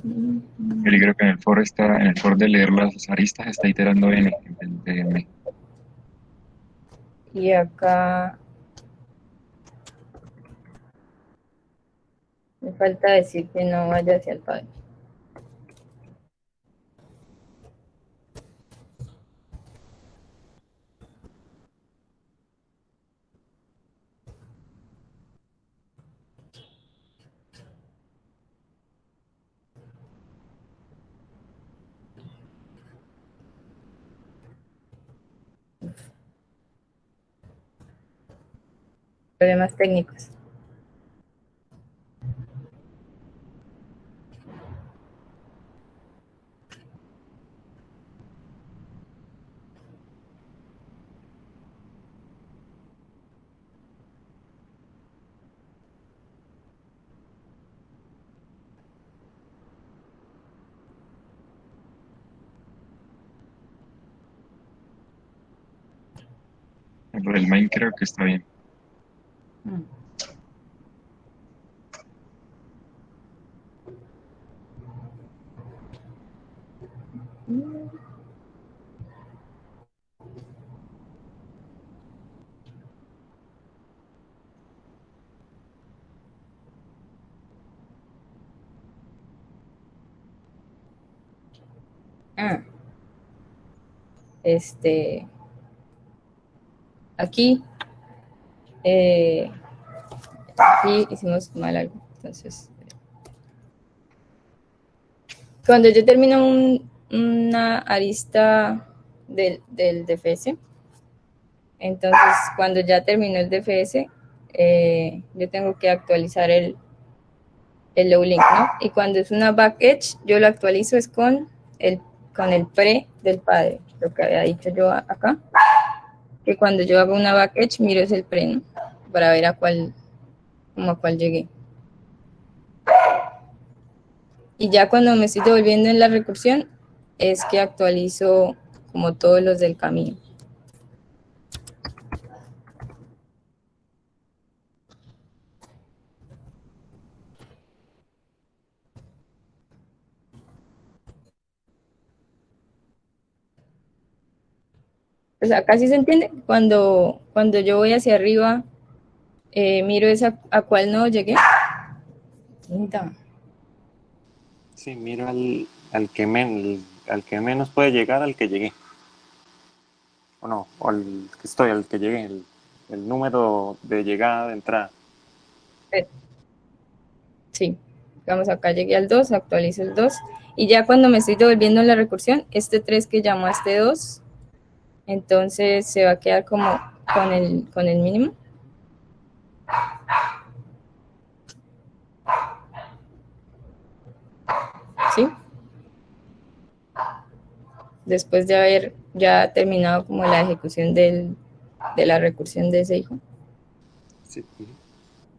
Yo creo que en el for está, en el for de leer las aristas está iterando N en vez de M. y acá me falta decir que no vaya hacia el padre. Problemas técnicos. Lo del main creo que está bien. Ah, aquí, aquí hicimos mal algo. Entonces, Cuando yo termino una arista del DFS, entonces cuando ya terminó el DFS, yo tengo que actualizar el low link, ¿no? Y cuando es una back edge, yo lo actualizo es con el pre del padre, lo que había dicho yo acá, que cuando yo hago una back edge, miro es el pre, ¿no? Para ver a cuál llegué. Y ya cuando me estoy devolviendo en la recursión, es que actualizo como todos los del camino. Pues acá sí se entiende, cuando yo voy hacia arriba, miro a cuál no llegué. Sí, miro al que menos puede llegar, al que llegué. O no, o al que llegué, el número de llegada, de entrada. Sí, digamos acá llegué al 2, actualizo el 2, y ya cuando me estoy devolviendo en la recursión, este 3 que llamó a este 2, entonces se va a quedar como con el mínimo. ¿Sí? Después de haber ya terminado como la ejecución de la recursión de ese hijo. Sí.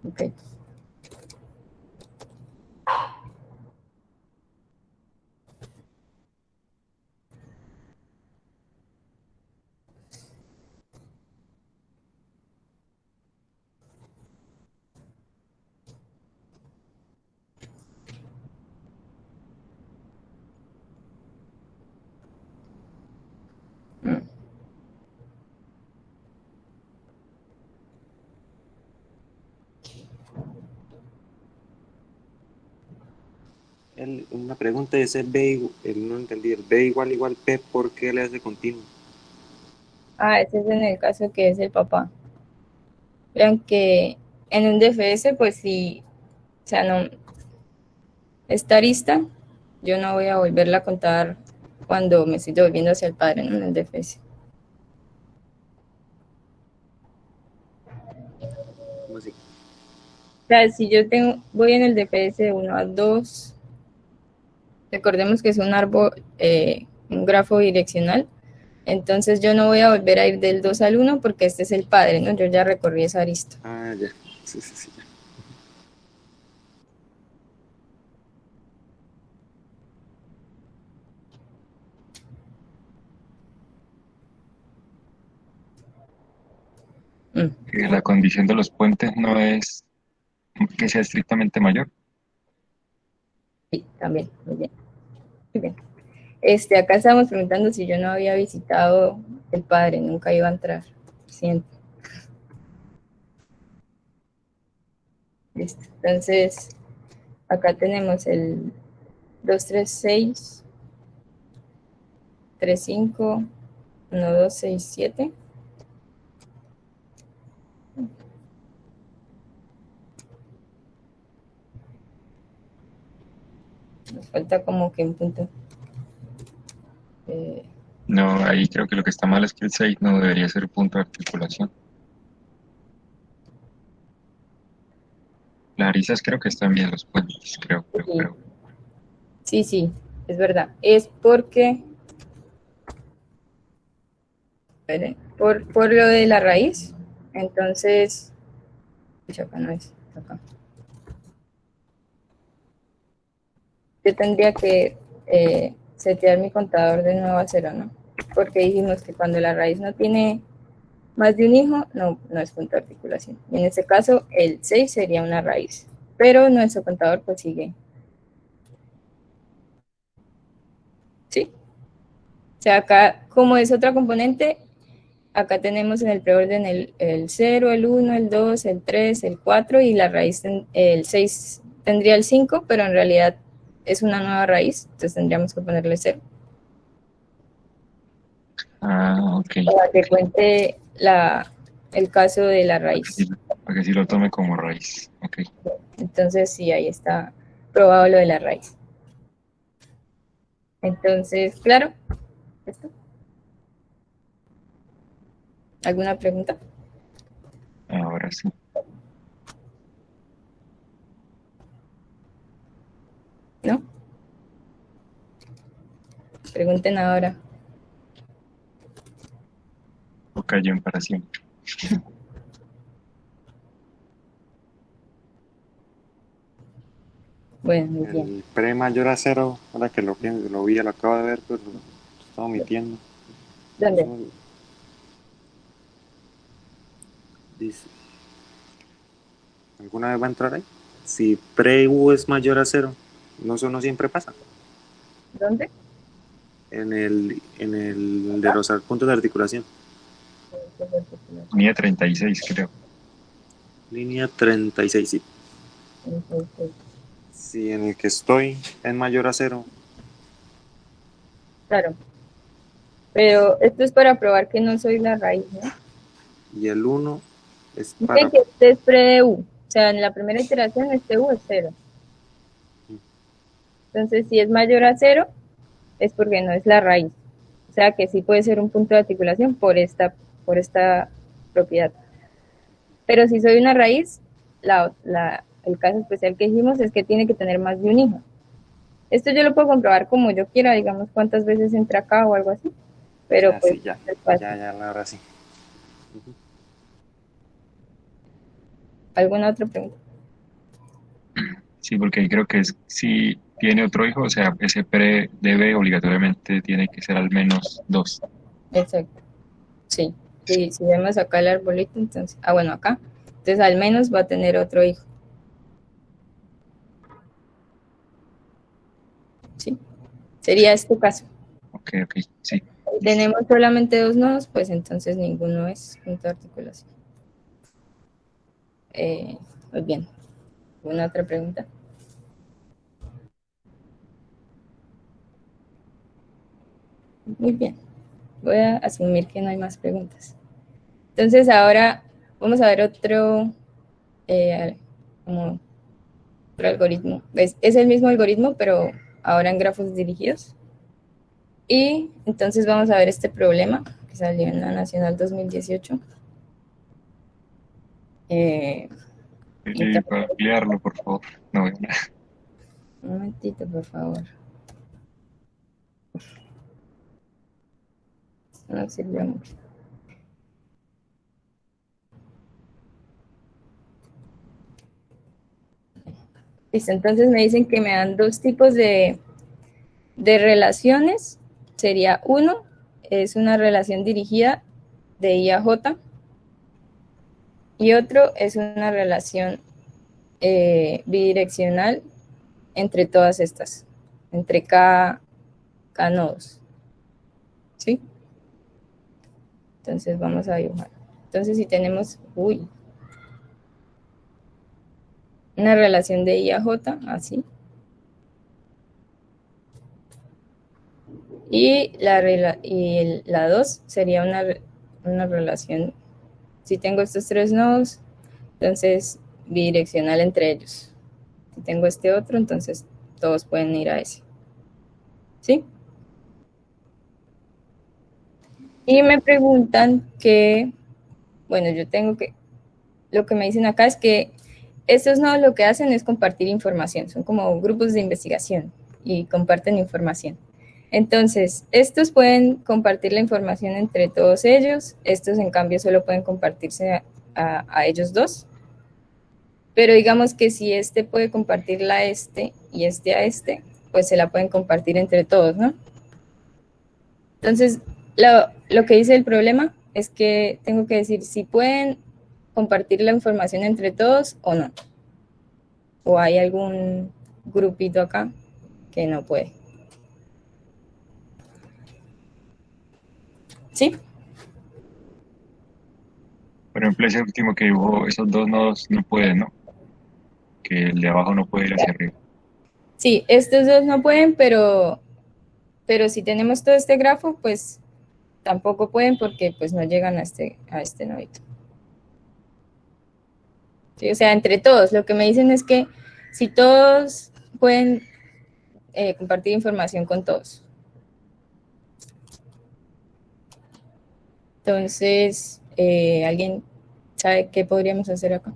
Ok. Una pregunta es el B, no entendí, el B igual P, ¿por qué le hace continuo? Ese es en el caso que es el papá. Vean que en un DFS, pues sí, o sea, no, esta arista, yo no voy a volverla a contar cuando me estoy devolviendo hacia el padre, ¿no? En el DFS. ¿Cómo así? O sea, si yo voy en el DPS de 1 a 2, recordemos que es un árbol, un grafo direccional, entonces yo no voy a volver a ir del 2 al 1 porque este es el padre, ¿no? Yo ya recorrí esa arista. Ya. Sí, ya. La condición de los puentes no es que sea estrictamente mayor. Sí, también, muy bien. Muy bien. Acá estamos preguntando si yo no había visitado el padre, nunca iba a entrar. Siento. Listo. Entonces, acá tenemos el 2, 3, 6, 3, 5, 1, 2, 6, 7. Nos falta como que un punto. No, ahí creo que lo que está mal es que el 6 no debería ser punto de articulación. Las aristas creo que están bien, los puentes, creo. Sí, es verdad. Es porque, por lo de la raíz, entonces, acá no es, acá. Yo tendría que setear mi contador de nuevo a 0, ¿no? Porque dijimos que cuando la raíz no tiene más de un hijo, no es punto de articulación. Y en este caso, el 6 sería una raíz. Pero nuestro contador pues sigue. ¿Sí? O sea, acá, como es otra componente, acá tenemos en el preorden el 0, el 1, el 2, el 3, el 4 y la raíz, el 6 tendría el 5, pero en realidad es una nueva raíz, entonces tendríamos que ponerle 0. Ok. Para que cuente el caso de la raíz. Para que sí lo tome como raíz. Ok. Entonces sí, ahí está probado lo de la raíz. Entonces, claro, ¿esto? ¿Alguna pregunta? Ahora sí. ¿No? Pregunten ahora. O cayó en para siempre. Bueno, muy bien. El pre mayor a cero, ahora que lo pienso, lo vi, lo acabo de ver, pero lo estaba omitiendo. ¿Dónde? Eso dice, ¿alguna vez va a entrar ahí? Si pre U es mayor a cero, no, eso no siempre pasa. ¿Dónde? En el de los puntos de articulación. Unidad 36, creo. Línea 36, sí. Si en el que estoy es mayor a cero, Claro. Pero esto es para probar que no soy la raíz, ¿no? y el 1 es Miren para... que este es pre de U. O sea, en la primera iteración este U es 0. Entonces, si es mayor a 0, es porque no es la raíz. O sea, que sí puede ser un punto de articulación por esta propiedad. Pero si soy una raíz, el caso especial que dijimos es que tiene que tener más de un hijo. Esto yo lo puedo comprobar como yo quiera, digamos, cuántas veces entra acá o algo así. Pero pues, sí, ya, es fácil. ahora sí. ¿Alguna otra pregunta? Sí, porque creo que si tiene otro hijo, o sea, ese pre debe obligatoriamente tiene que ser al menos 2. Exacto. Sí. Si vemos acá el arbolito, entonces, bueno, acá. Entonces al menos va a tener otro hijo. Sí. Sería este caso. Ok, sí. Si tenemos solamente 2 nodos, pues entonces ninguno es punto de articulación. Muy bien. ¿Alguna otra pregunta? Muy bien. Voy a asumir que no hay más preguntas. Entonces ahora vamos a ver como otro algoritmo. Es el mismo algoritmo, pero ahora en grafos dirigidos. Y entonces vamos a ver este problema que salió en la Nacional 2018. Para ampliarlo, por favor. No veo nada. Un momentito, por favor. No sirvió mucho. Listo, entonces me dicen que me dan 2 tipos de relaciones. Sería uno, es una relación dirigida de I a J, y otro es una relación bidireccional entre todas estas, entre cada nodos. ¿Sí? Entonces vamos a dibujar. Entonces si tenemos, una relación de I a J, así. Y la 2 sería una relación, si tengo estos 3 nodos, entonces bidireccional entre ellos. Si tengo este otro, entonces todos pueden ir a ese. ¿Sí? Y me preguntan bueno, lo que me dicen acá es que estos nodos lo que hacen es compartir información, son como grupos de investigación y comparten información. Entonces, estos pueden compartir la información entre todos ellos, estos en cambio solo pueden compartirse a ellos dos, pero digamos que si este puede compartirla a este y este a este, pues se la pueden compartir entre todos, ¿no? Entonces, lo que dice el problema es que tengo que decir si pueden compartir la información entre todos o no. O hay algún grupito acá que no puede. ¿Sí? Por ejemplo, ese último que dibujó, esos 2 nodos no pueden, ¿no? Que el de abajo no puede ir hacia arriba. Sí, estos 2 no pueden, pero si tenemos todo este grafo, pues tampoco pueden porque pues no llegan a este nodito. Sí, o sea, entre todos, lo que me dicen es que si todos pueden compartir información con todos, Entonces, ¿alguien sabe qué podríamos hacer acá?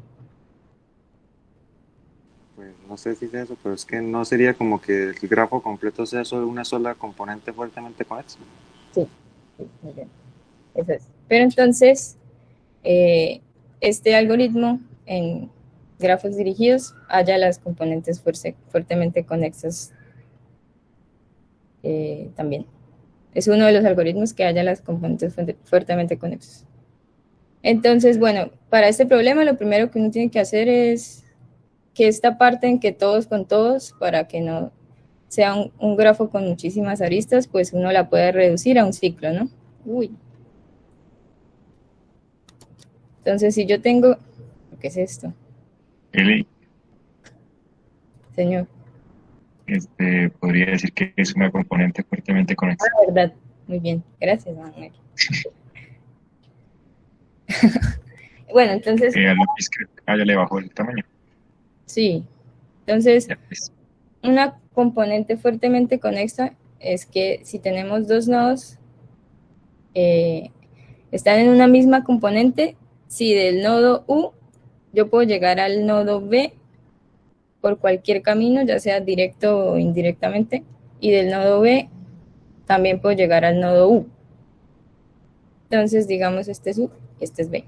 Pues no sé si es eso, pero es que no sería como que el grafo completo sea solo una sola componente fuertemente conexa. Sí, sí, muy bien. Eso es. Pero entonces, este algoritmo en grafos dirigidos halla las componentes fuertemente conexas también. Es uno de los algoritmos que halla las componentes fuertemente conexas. Entonces, bueno, para este problema lo primero que uno tiene que hacer es que esta parte en que todos con todos, para que no sea un grafo con muchísimas aristas, pues uno la puede reducir a un ciclo, ¿no? Uy. Entonces, si yo tengo... ¿Qué es esto? Eli, Señor. podría decir que es una componente fuertemente conexa. Ah, verdad. Muy bien. Gracias, Manuel. Bueno, entonces... Ya le bajó el tamaño. Sí. Entonces, Ya, pues. una componente fuertemente conexa es que si tenemos dos nodos, están en una misma componente, si del nodo U yo puedo llegar al nodo B por cualquier camino, ya sea directo o indirectamente, y del nodo B también puedo llegar al nodo U. Entonces, digamos, este es U y este es B.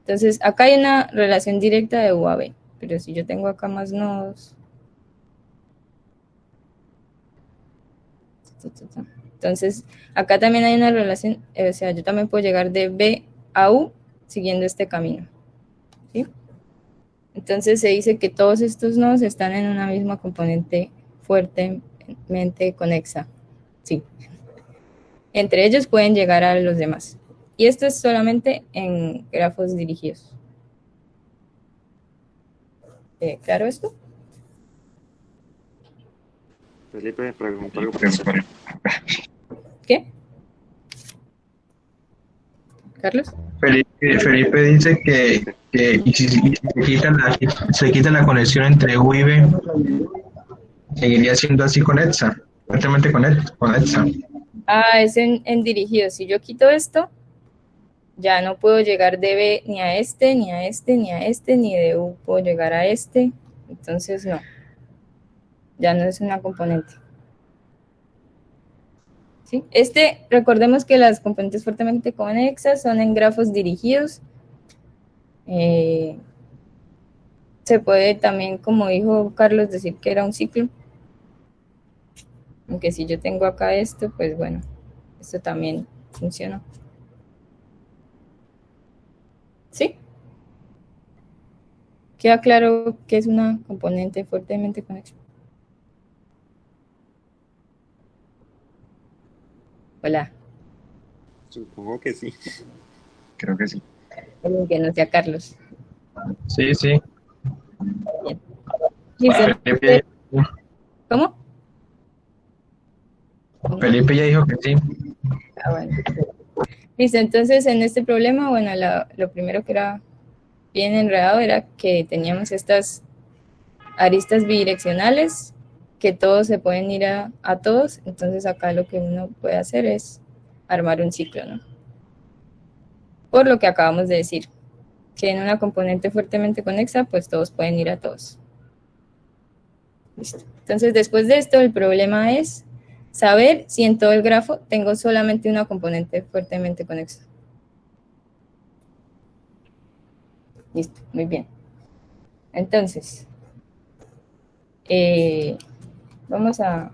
Entonces, acá hay una relación directa de U a B, pero si yo tengo acá más nodos... Entonces, acá también hay una relación, o sea, yo también puedo llegar de B a U siguiendo este camino, ¿sí? Entonces se dice que todos estos nodos están en una misma componente fuertemente conexa, sí. Entre ellos pueden llegar a los demás. Y esto es solamente en grafos dirigidos. ¿Claro esto? Felipe preguntó algo. ¿Qué? ¿Carlos? Felipe dice que y si se quita la conexión entre U y B, seguiría siendo así conexa, fuertemente conexa. Ah, es en dirigido. Si yo quito esto, ya no puedo llegar de B ni a este, ni a este, ni a este, ni de U puedo llegar a este. Entonces no. Ya no es una componente. ¿Sí? Recordemos que las componentes fuertemente conexas son en grafos dirigidos. Se puede también, como dijo Carlos, decir que era un ciclo. Aunque si yo tengo acá esto, pues bueno, esto también funciona. ¿Sí? ¿Queda claro que es una componente fuertemente conexa? Hola. Supongo que sí. Creo que sí. Que no sea Carlos. Sí, sí. Bien. Listo. ¿Cómo? Felipe ya dijo que sí. Ah, bueno. Listo, entonces en este problema, bueno, lo primero que era bien enredado era que teníamos estas aristas bidireccionales, que todos se pueden ir a todos, entonces acá lo que uno puede hacer es armar un ciclo, ¿no? Por lo que acabamos de decir, que en una componente fuertemente conexa, pues todos pueden ir a todos. Listo. Entonces, después de esto, el problema es saber si en todo el grafo tengo solamente una componente fuertemente conexa. Listo, muy bien. Entonces, vamos a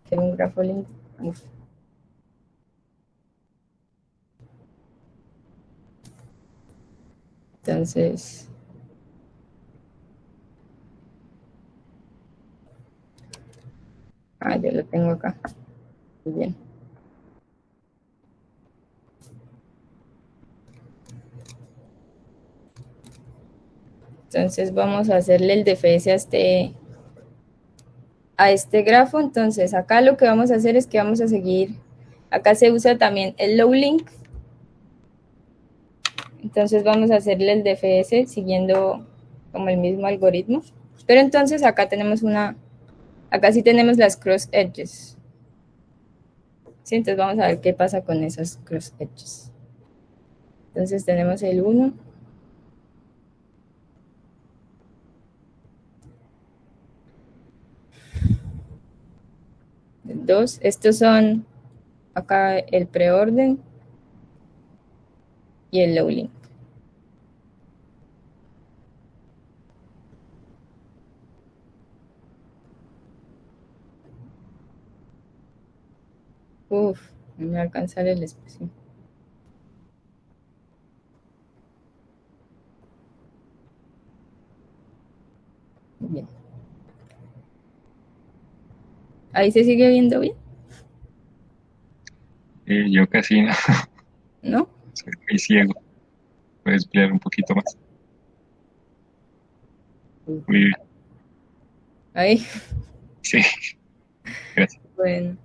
hacer un grafo lindo. Uf. Entonces, yo lo tengo acá. Muy bien. Entonces vamos a hacerle el DFS a este grafo. Entonces acá lo que vamos a hacer es que vamos a seguir, acá se usa también el low link. Entonces vamos a hacerle el DFS siguiendo como el mismo algoritmo. Pero entonces acá tenemos acá sí tenemos las cross edges. ¿Sí? Entonces vamos a ver qué pasa con esos cross edges. Entonces tenemos el 1. El 2. Estos son acá el preorden y el low link. Uf, no me va a alcanzar el espacio. Bien. ¿Ahí se sigue viendo bien? Yo casi no, ¿No? soy muy ciego. Puedes ampliar un poquito más. Muy bien, Ahí. sí, gracias. Bueno.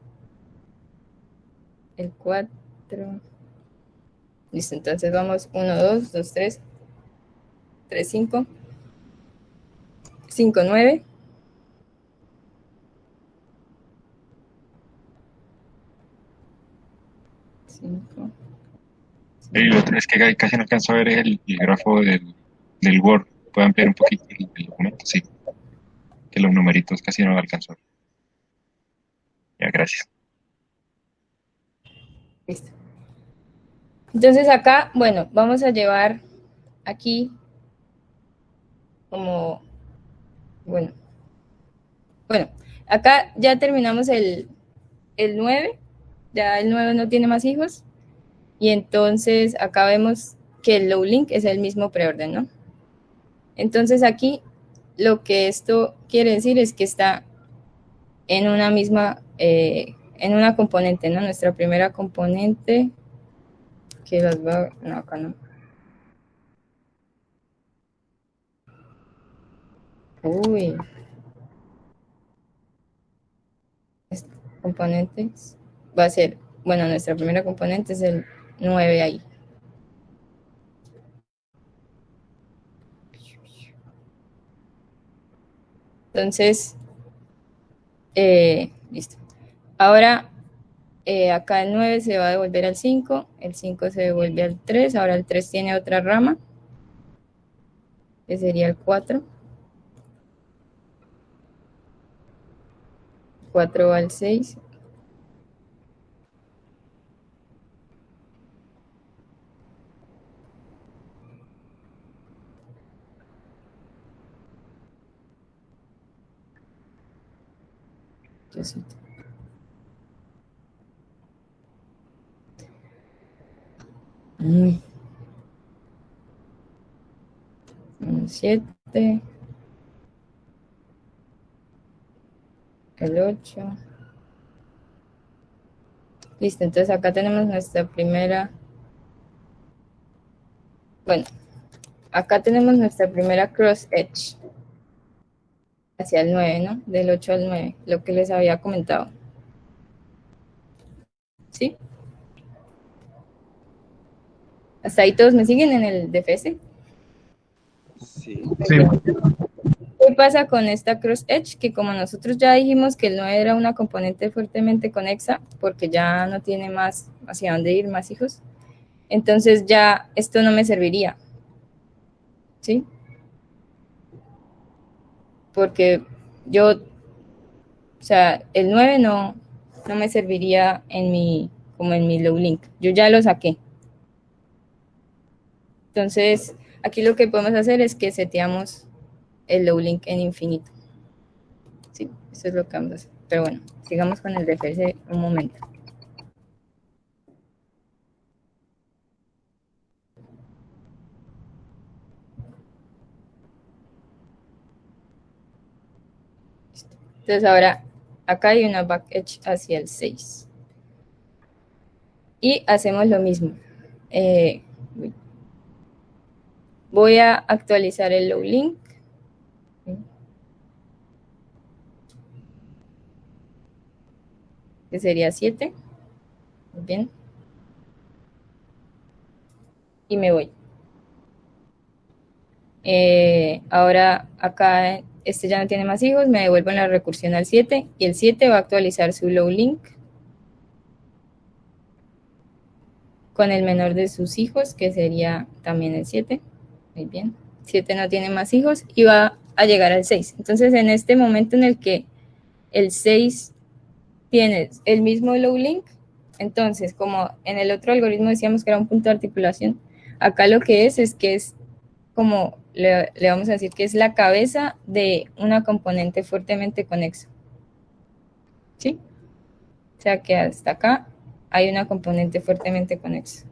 El 4. Listo, entonces vamos 1, 2, 2, 3, 3, 5, 5, 9. Y lo otro es que casi no alcanzo a ver el grafo del Word. ¿Puedo ampliar un poquito el documento? Sí, que los numeritos casi no lo alcanzo a ver. Ya, gracias. Listo. Entonces acá, bueno, vamos a llevar aquí como, bueno, acá ya terminamos el 9, ya el 9 no tiene más hijos, y entonces acá vemos que el low link es el mismo preorden, ¿no? Entonces aquí lo que esto quiere decir es que está en una misma, en una componente, ¿no? Nuestra primera componente, que las va, no, acá no. Uy. Componentes va a ser, bueno, nuestra primera componente es el 9 ahí. Entonces, listo. Ahora, acá el 9 se va a devolver al 5, el 5 se devuelve al 3, ahora el 3 tiene otra rama, que sería el 4. 4 va al 6. Mm. 7, el 8. Listo, entonces acá tenemos nuestra primera, bueno, acá tenemos nuestra primera cross edge hacia el 9, ¿no? Del 8 al 9, lo que les había comentado. ¿Sí? ¿Hasta ahí todos me siguen en el DFS? Sí. Sí. ¿Qué pasa con esta cross edge? Que como nosotros ya dijimos que el 9 era una componente fuertemente conexa, porque ya no tiene más hacia dónde ir, más hijos, entonces ya esto no me serviría. ¿Sí? Porque yo, o sea, el 9 no me serviría en mi, como en mi low link. Yo ya lo saqué. Entonces, aquí lo que podemos hacer es que seteamos el low link en infinito. Sí, eso es lo que vamos a hacer. Pero bueno, sigamos con el DFS un momento. Entonces ahora acá hay una back edge hacia el 6. Y hacemos lo mismo. Voy a actualizar el low link. Que sería 7. Muy bien. Y me voy. Ahora acá este ya no tiene más hijos, me devuelvo en la recursión al 7 y el 7 va a actualizar su low link con el menor de sus hijos, que sería también el 7. Muy bien. 7 no tiene más hijos y va a llegar al 6. Entonces, en este momento en el que el 6 tiene el mismo low link, entonces, como en el otro algoritmo decíamos que era un punto de articulación, acá lo que es que es como, le vamos a decir que es la cabeza de una componente fuertemente conexa. ¿Sí? O sea que hasta acá hay una componente fuertemente conexa.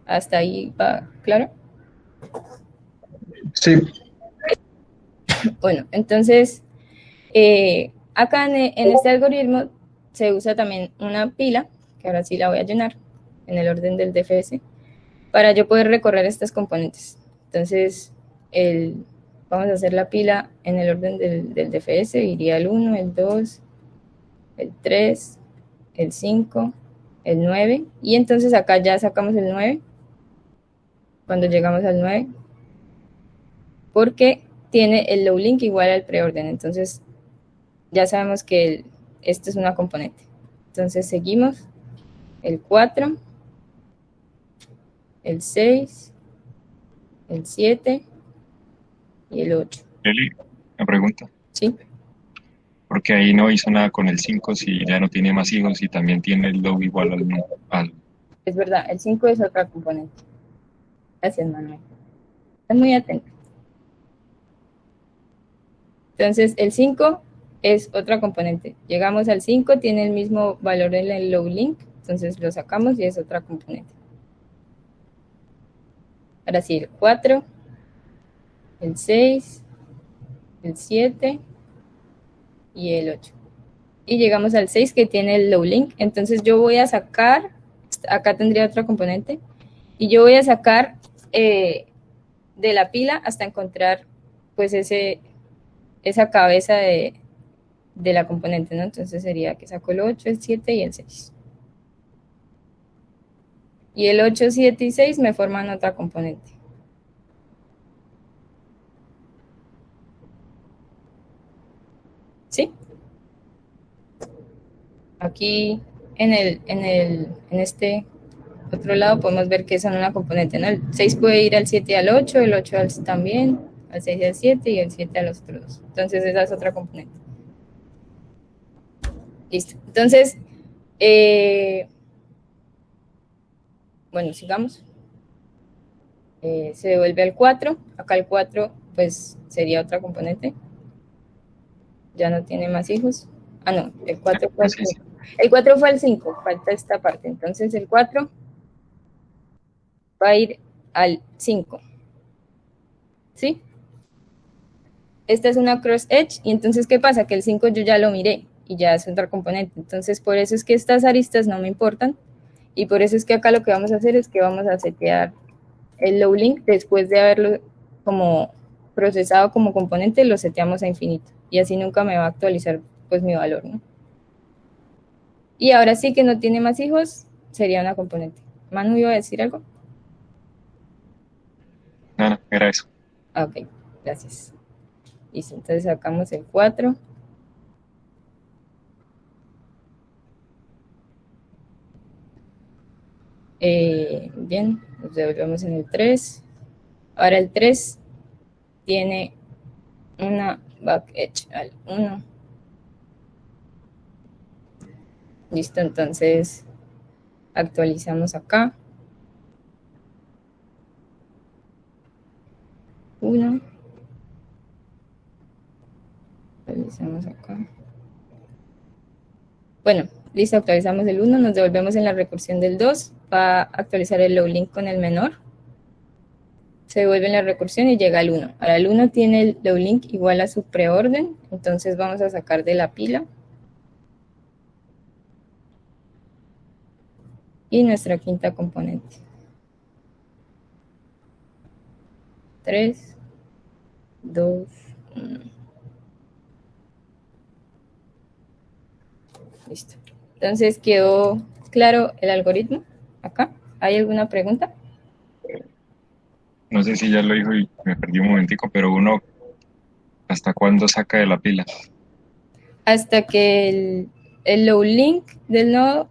¿Hasta ahí va claro? Sí, Bueno, entonces, acá en este algoritmo se usa también una pila, que ahora sí la voy a llenar en el orden del DFS, para yo poder recorrer estas componentes. Entonces, vamos a hacer la pila en el orden del DFS, iría el 1, el 2, el 3, el 5, el 9, y entonces acá ya sacamos el 9, cuando llegamos al 9, porque tiene el low link igual al preorden, entonces ya sabemos que esto es una componente. Entonces seguimos, el 4, el 6, el 7 y el 8. Eli, una pregunta. ¿Sí? Porque ahí no hizo nada con el 5 si ya no tiene más hijos y también tiene el low igual al Es verdad, el 5 es otra componente. Gracias, Manuel. Estás muy atento. Entonces, el 5 es otra componente. Llegamos al 5, tiene el mismo valor en el low link, entonces lo sacamos y es otra componente. Ahora sí, el 4, el 6, el 7 y el 8. Y llegamos al 6 que tiene el low link, entonces yo voy a sacar, acá tendría otra componente, y yo voy a sacar de la pila hasta encontrar pues esa cabeza de la componente, ¿no? Entonces sería que saco el 8, el 7 y el 6. Y el 8, 7 y 6 me forman otra componente. ¿Sí? Aquí en este otro lado podemos ver que son una componente, ¿no? El 6 puede ir al 7 y al 8, el 8 también, al 6 y al 7 y el 7 a los otros dos. Entonces esa es otra componente. Listo. Entonces, bueno, sigamos. Se devuelve al 4. Acá el 4 pues sería otra componente. Ya no tiene más hijos. Ah, no, el 4 fue al 5. El 4 fue al 5, falta esta parte. Entonces el 4 va a ir al 5. ¿Sí? Esta es una cross edge, y entonces, ¿qué pasa? Que el 5 yo ya lo miré, y ya es otra componente. Entonces, por eso es que estas aristas no me importan, y por eso es que acá lo que vamos a hacer es que vamos a setear el low link después de haberlo como procesado como componente, lo seteamos a infinito, y así nunca me va a actualizar pues mi valor, ¿no? Y ahora sí que no tiene más hijos, sería una componente. Manu, ¿iba a decir algo? No, era eso. Ok, gracias. Listo, entonces sacamos el 4. Bien, nos devolvemos en el 3. Ahora el 3 tiene una back edge al 1. Listo, entonces actualizamos acá. 1. Actualizamos acá. Bueno, listo, actualizamos el 1, nos devolvemos en la recursión del 2, va a actualizar el low link con el menor, se devuelve en la recursión y llega al 1. Ahora el 1 tiene el low link igual a su preorden, entonces vamos a sacar de la pila. Y nuestra quinta componente. 3, 2, 1. Listo. Entonces, ¿quedó claro el algoritmo? Acá. ¿Hay alguna pregunta? No sé si ya lo dijo y me perdí un momentico, pero uno, ¿hasta cuándo saca de la pila? Hasta que el low link del nodo,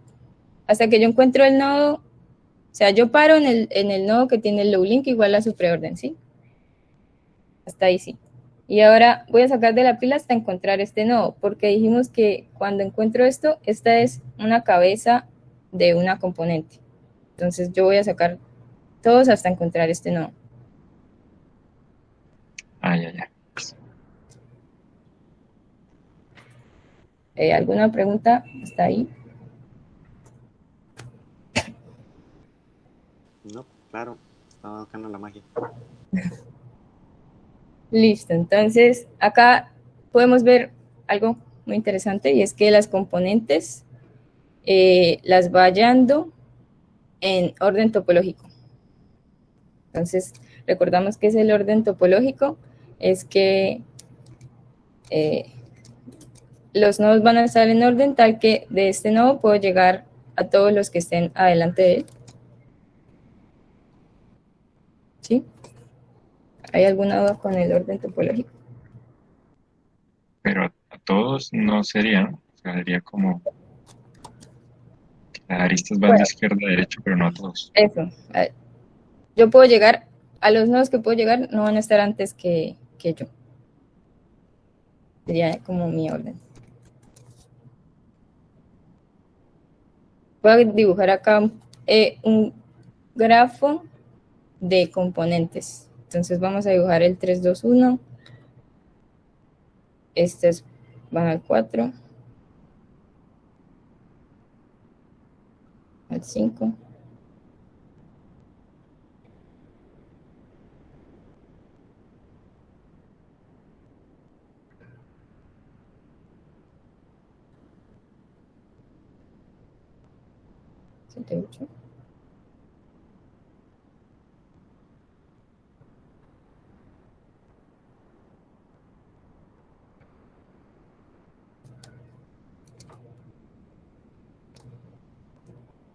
hasta que yo encuentro el nodo, o sea, yo paro en el nodo que tiene el low link igual a su preorden, ¿sí? Hasta ahí sí. Y ahora voy a sacar de la pila hasta encontrar este nodo, porque dijimos que cuando encuentro esto, esta es una cabeza de una componente. Entonces yo voy a sacar todos hasta encontrar este nodo. Ya. ¿Alguna pregunta hasta ahí? No, claro, estaba bacana la magia. Listo, entonces acá podemos ver algo muy interesante y es que las componentes las va hallando en orden topológico. Entonces, recordamos que es el orden topológico, es que los nodos van a estar en orden tal que de este nodo puedo llegar a todos los que estén adelante de él. ¿Sí? ¿Hay alguna duda con el orden topológico? Pero a todos no sería, ¿no? O sea, sería como que las aristas van de izquierda a derecha, pero no a todos. Eso. Yo puedo llegar, a los nodos que puedo llegar no van a estar antes que yo. Sería como mi orden. Voy a dibujar acá un grafo de componentes. Entonces vamos a dibujar el 3, 2, 1. Estos van al 4, al 5. ¿78?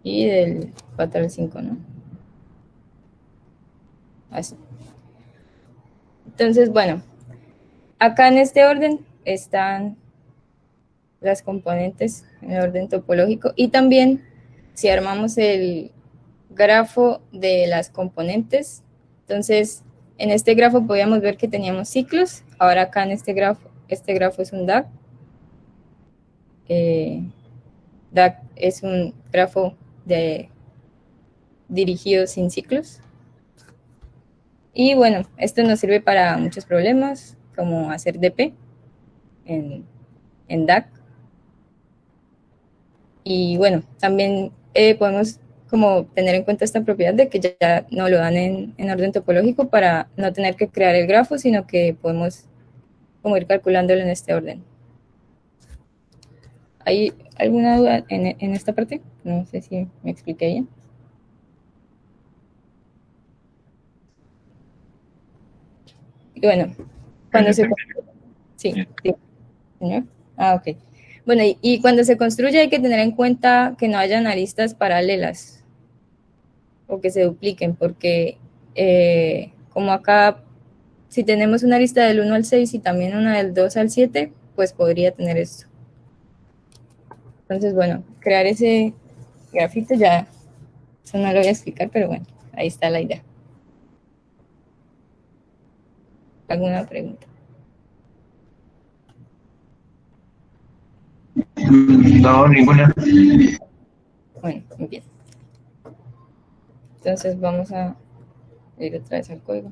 Y del 4 al 5, ¿no? Así. Entonces, bueno, acá en este orden están las componentes en orden topológico y también si armamos el grafo de las componentes, entonces en este grafo podíamos ver que teníamos ciclos, ahora acá en este grafo es un DAG. DAG es un grafo dirigido sin ciclos. Y bueno, esto nos sirve para muchos problemas, como hacer DP en DAG. Y bueno, también podemos como tener en cuenta esta propiedad de que ya no lo dan en orden topológico para no tener que crear el grafo, sino que podemos como ir calculándolo en este orden. ¿Hay alguna duda en esta parte? No sé si me expliqué bien. Y bueno, cuando se... Sí, sí, señor. Ok. Bueno, y cuando se construye hay que tener en cuenta que no hayan aristas paralelas o que se dupliquen, porque como acá, si tenemos una arista del 1 al 6 y también una del 2 al 7, pues podría tener esto. Entonces, bueno, crear ese grafito ya, eso no lo voy a explicar, pero bueno, ahí está la idea. ¿Alguna pregunta? No, ninguna. Bueno, empieza. Entonces vamos a ir otra vez al código.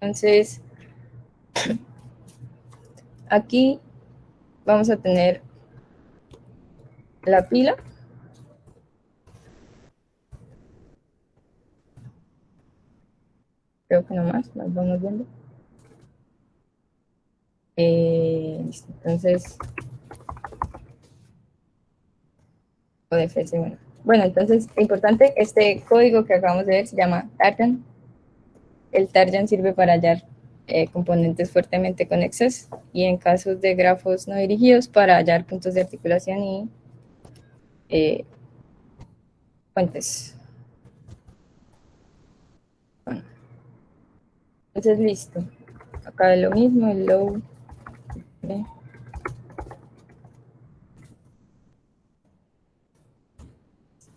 Entonces, aquí vamos a tener la pila. Creo que no más, las vamos viendo. Listo, entonces, ODFS, bueno. Bueno, entonces, importante, este código que acabamos de ver se llama Tarjan. El Tarjan sirve para hallar componentes fuertemente conexas y en casos de grafos no dirigidos para hallar puntos de articulación y fuentes. Bueno. Entonces, listo. Acá es lo mismo, el low. ¿Ve?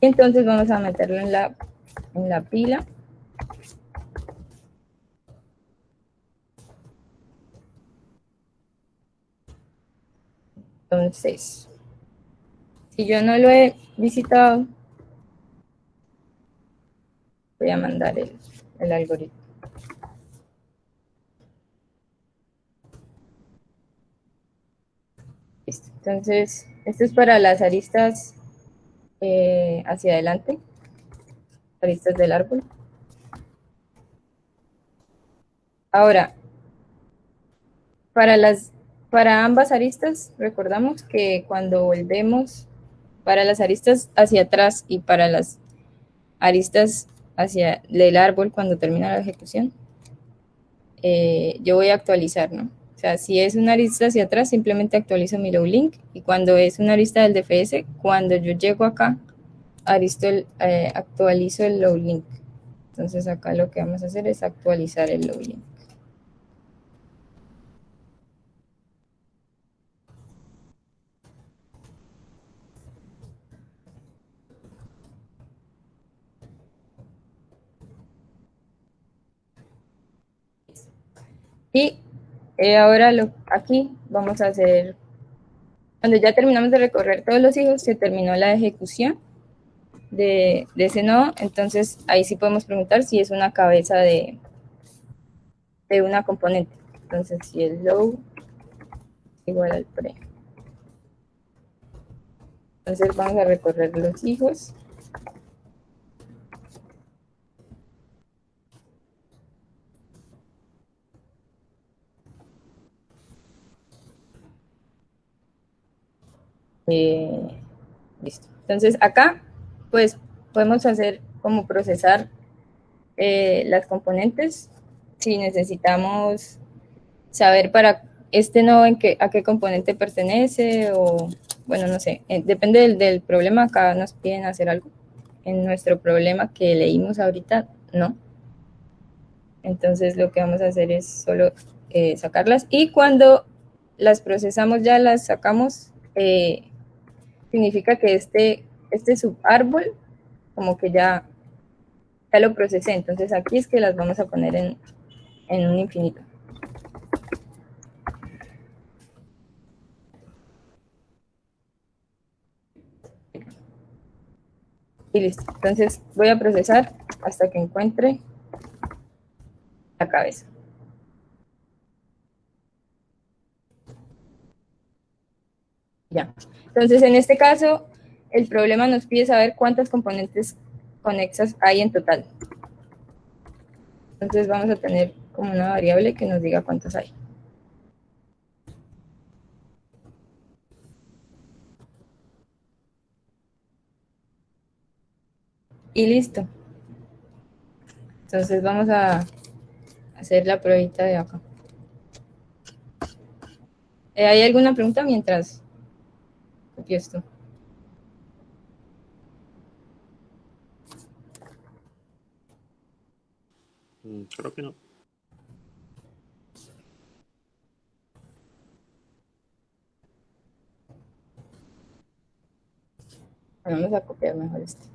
Entonces vamos a meterlo en la pila. Entonces, si yo no lo he visitado, voy a mandar el algoritmo. Listo. Entonces, esto es para las aristas hacia adelante, aristas del árbol. Ahora, para ambas aristas, recordamos que cuando volvemos para las aristas hacia atrás y para las aristas hacia el árbol cuando termina la ejecución, yo voy a actualizar, ¿no? O sea, si es una arista hacia atrás, simplemente actualizo mi low link, y cuando es una arista del DFS, cuando yo llego acá, actualizo el low link. Entonces acá lo que vamos a hacer es actualizar el low link. Y ahora aquí vamos a hacer, cuando ya terminamos de recorrer todos los hijos, se terminó la ejecución de ese nodo. Entonces ahí sí podemos preguntar si es una cabeza de una componente. Entonces si el low igual al pre. Entonces vamos a recorrer los hijos. Listo. Entonces acá pues podemos hacer como procesar las componentes. Si necesitamos saber para este nodo a qué componente pertenece, o bueno, no sé, depende del problema. Acá nos piden hacer algo. En nuestro problema que leímos ahorita, no. Entonces lo que vamos a hacer es solo sacarlas, y cuando las procesamos, ya las sacamos, significa que este subárbol como que ya lo procesé. Entonces aquí es que las vamos a poner en un infinito. Y listo. Entonces voy a procesar hasta que encuentre la cabeza. Ya. Entonces en este caso el problema nos pide saber cuántas componentes conexas hay en total. Entonces vamos a tener como una variable que nos diga cuántas hay. Y listo. Entonces vamos a hacer la pruebita de acá. ¿Hay alguna pregunta mientras copio esto? Creo que no. Vamos a copiar mejor esto.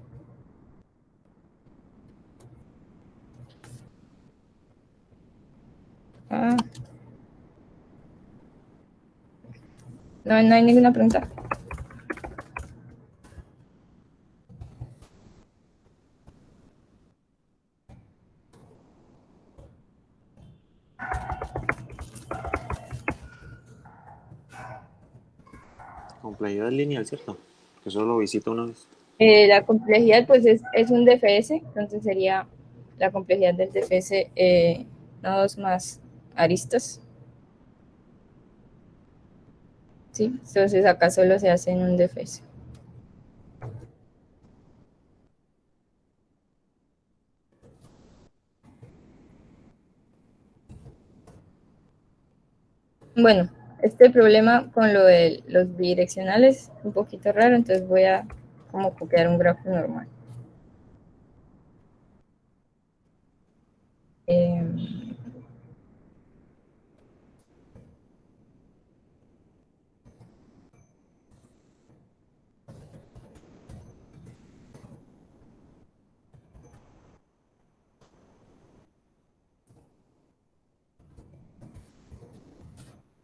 No hay ninguna pregunta. Complejidad lineal, ¿cierto? Que solo lo visito una vez. La complejidad pues es un DFS, entonces sería la complejidad del DFS, nodos más aristas. ¿Sí? Entonces acá solo se hace en un DFS. Bueno, este problema con lo de los bidireccionales es un poquito raro, entonces voy a como copiar un grafo normal.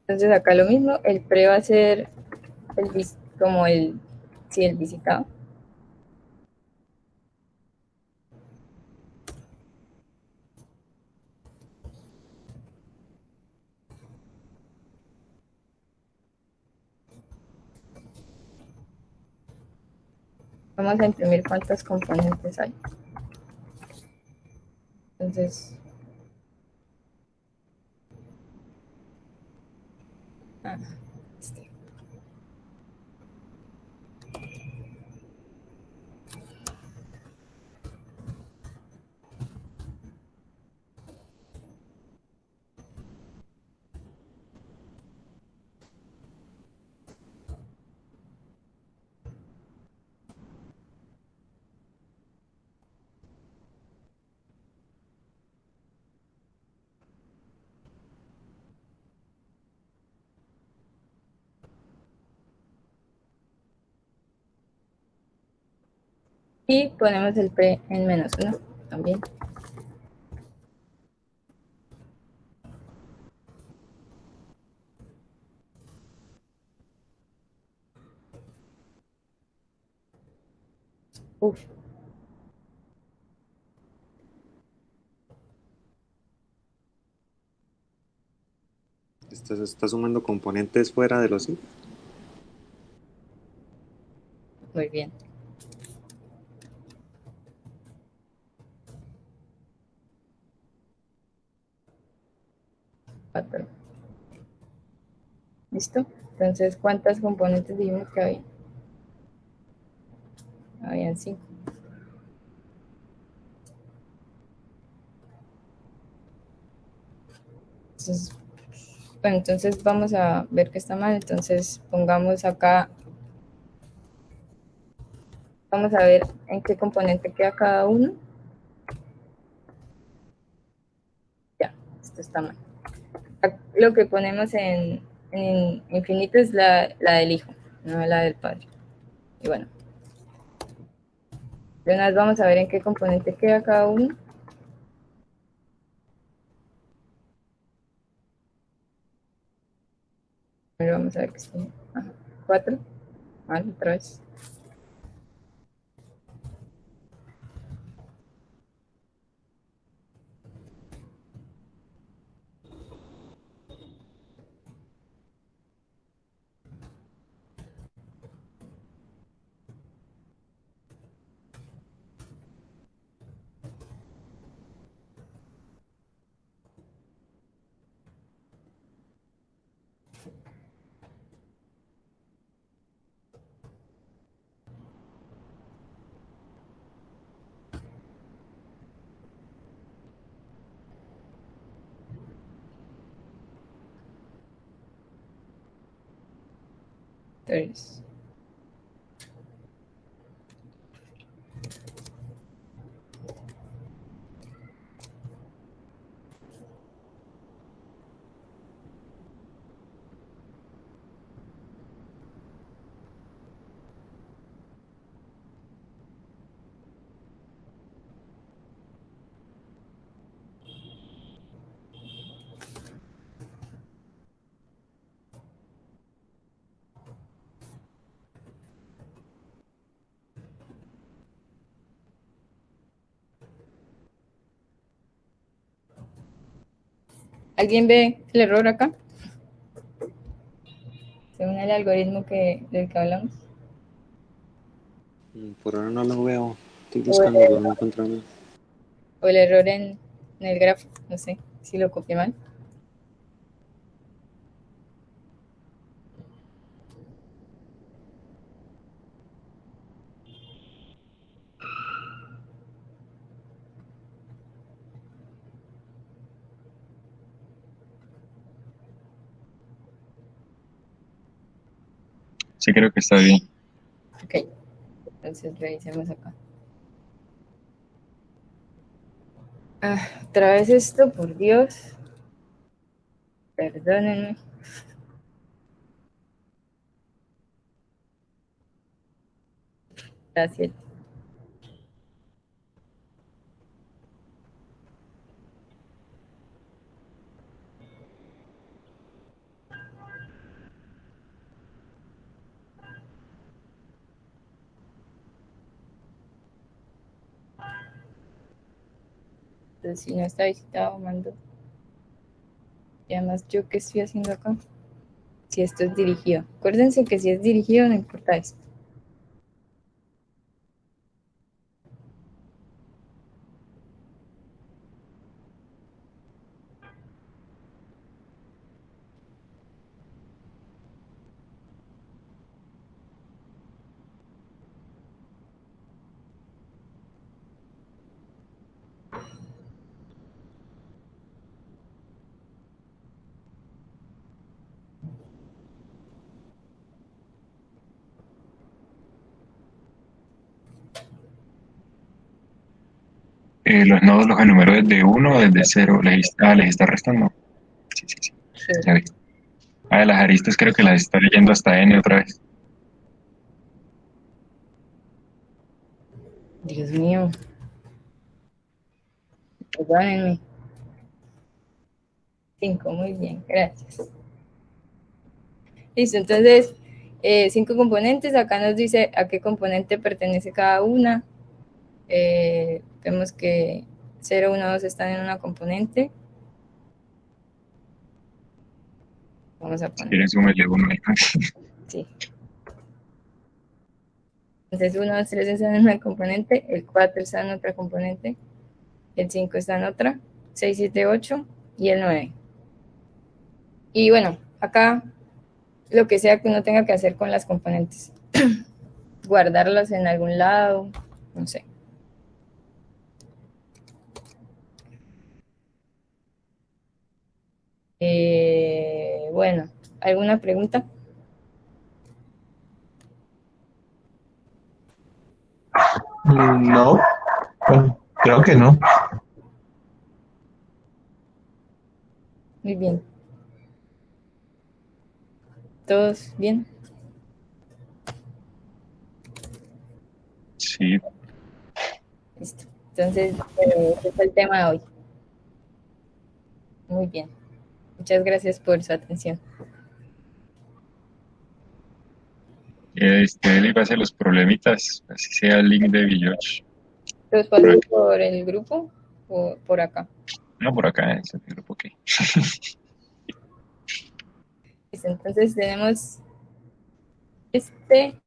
Entonces acá lo mismo, el pre va a ser como sí, el visitado. Vamos a imprimir cuántas componentes hay. Entonces, ah, este. Y ponemos el pre en -1 también. Uf. Está sumando componentes fuera de los if. Muy bien. Cuatro. ¿Listo? Entonces, ¿cuántas componentes dijimos que había? Habían 5. Entonces, bueno, entonces vamos a ver que está mal. Entonces, pongamos acá, vamos a ver en qué componente queda cada uno. Ya, esto está mal. Lo que ponemos en infinito es la del hijo, no la del padre. Y bueno, de una vez vamos a ver en qué componente queda cada uno. Pero vamos a ver que está. 4. Mal, otra vez. Entonces, ¿alguien ve el error acá? Según el algoritmo del que hablamos. Por ahora no lo veo. Estoy O buscando, pero no encuentro nada. o el error en el grafo, no sé si lo copié mal. Sí, creo que está bien. Ok, entonces revisemos acá. Otra vez esto, por Dios. Perdónenme. Gracias. Entonces, si no está visitado, mando. Y además, ¿yo qué estoy haciendo acá? Si esto es dirigido. Acuérdense que si es dirigido, no importa esto. Los nodos los enumero desde uno o desde cero. Les está restando. Sí, sí, sí. Sí. Ya vi. De las aristas creo que las está leyendo hasta n otra vez. Dios mío. Perdónenme. 5, muy bien, gracias. Listo, entonces, 5 componentes. Acá nos dice a qué componente pertenece cada una. Vemos que 0, 1, 2 están en una componente. Vamos a Si poner. quieren, súmenle uno ahí. Sí. Entonces 1, 2, 3 están en una componente, el 4 está en otra componente, el 5 está en otra, 6, 7, 8 y el 9. Y bueno, acá lo que sea que uno tenga que hacer con las componentes. Guardarlas en algún lado, no sé. Bueno, ¿alguna pregunta? No, bueno, creo que no. Muy bien. ¿Todos bien? Sí, Listo. Entonces, este es el tema de hoy. Muy bien. Muchas gracias por su atención. él iba a hacer los problemitas, así sea el link de Villoch. ¿Los paso por el grupo o por acá? No, por acá, en ese grupo, ok. Listo, entonces tenemos este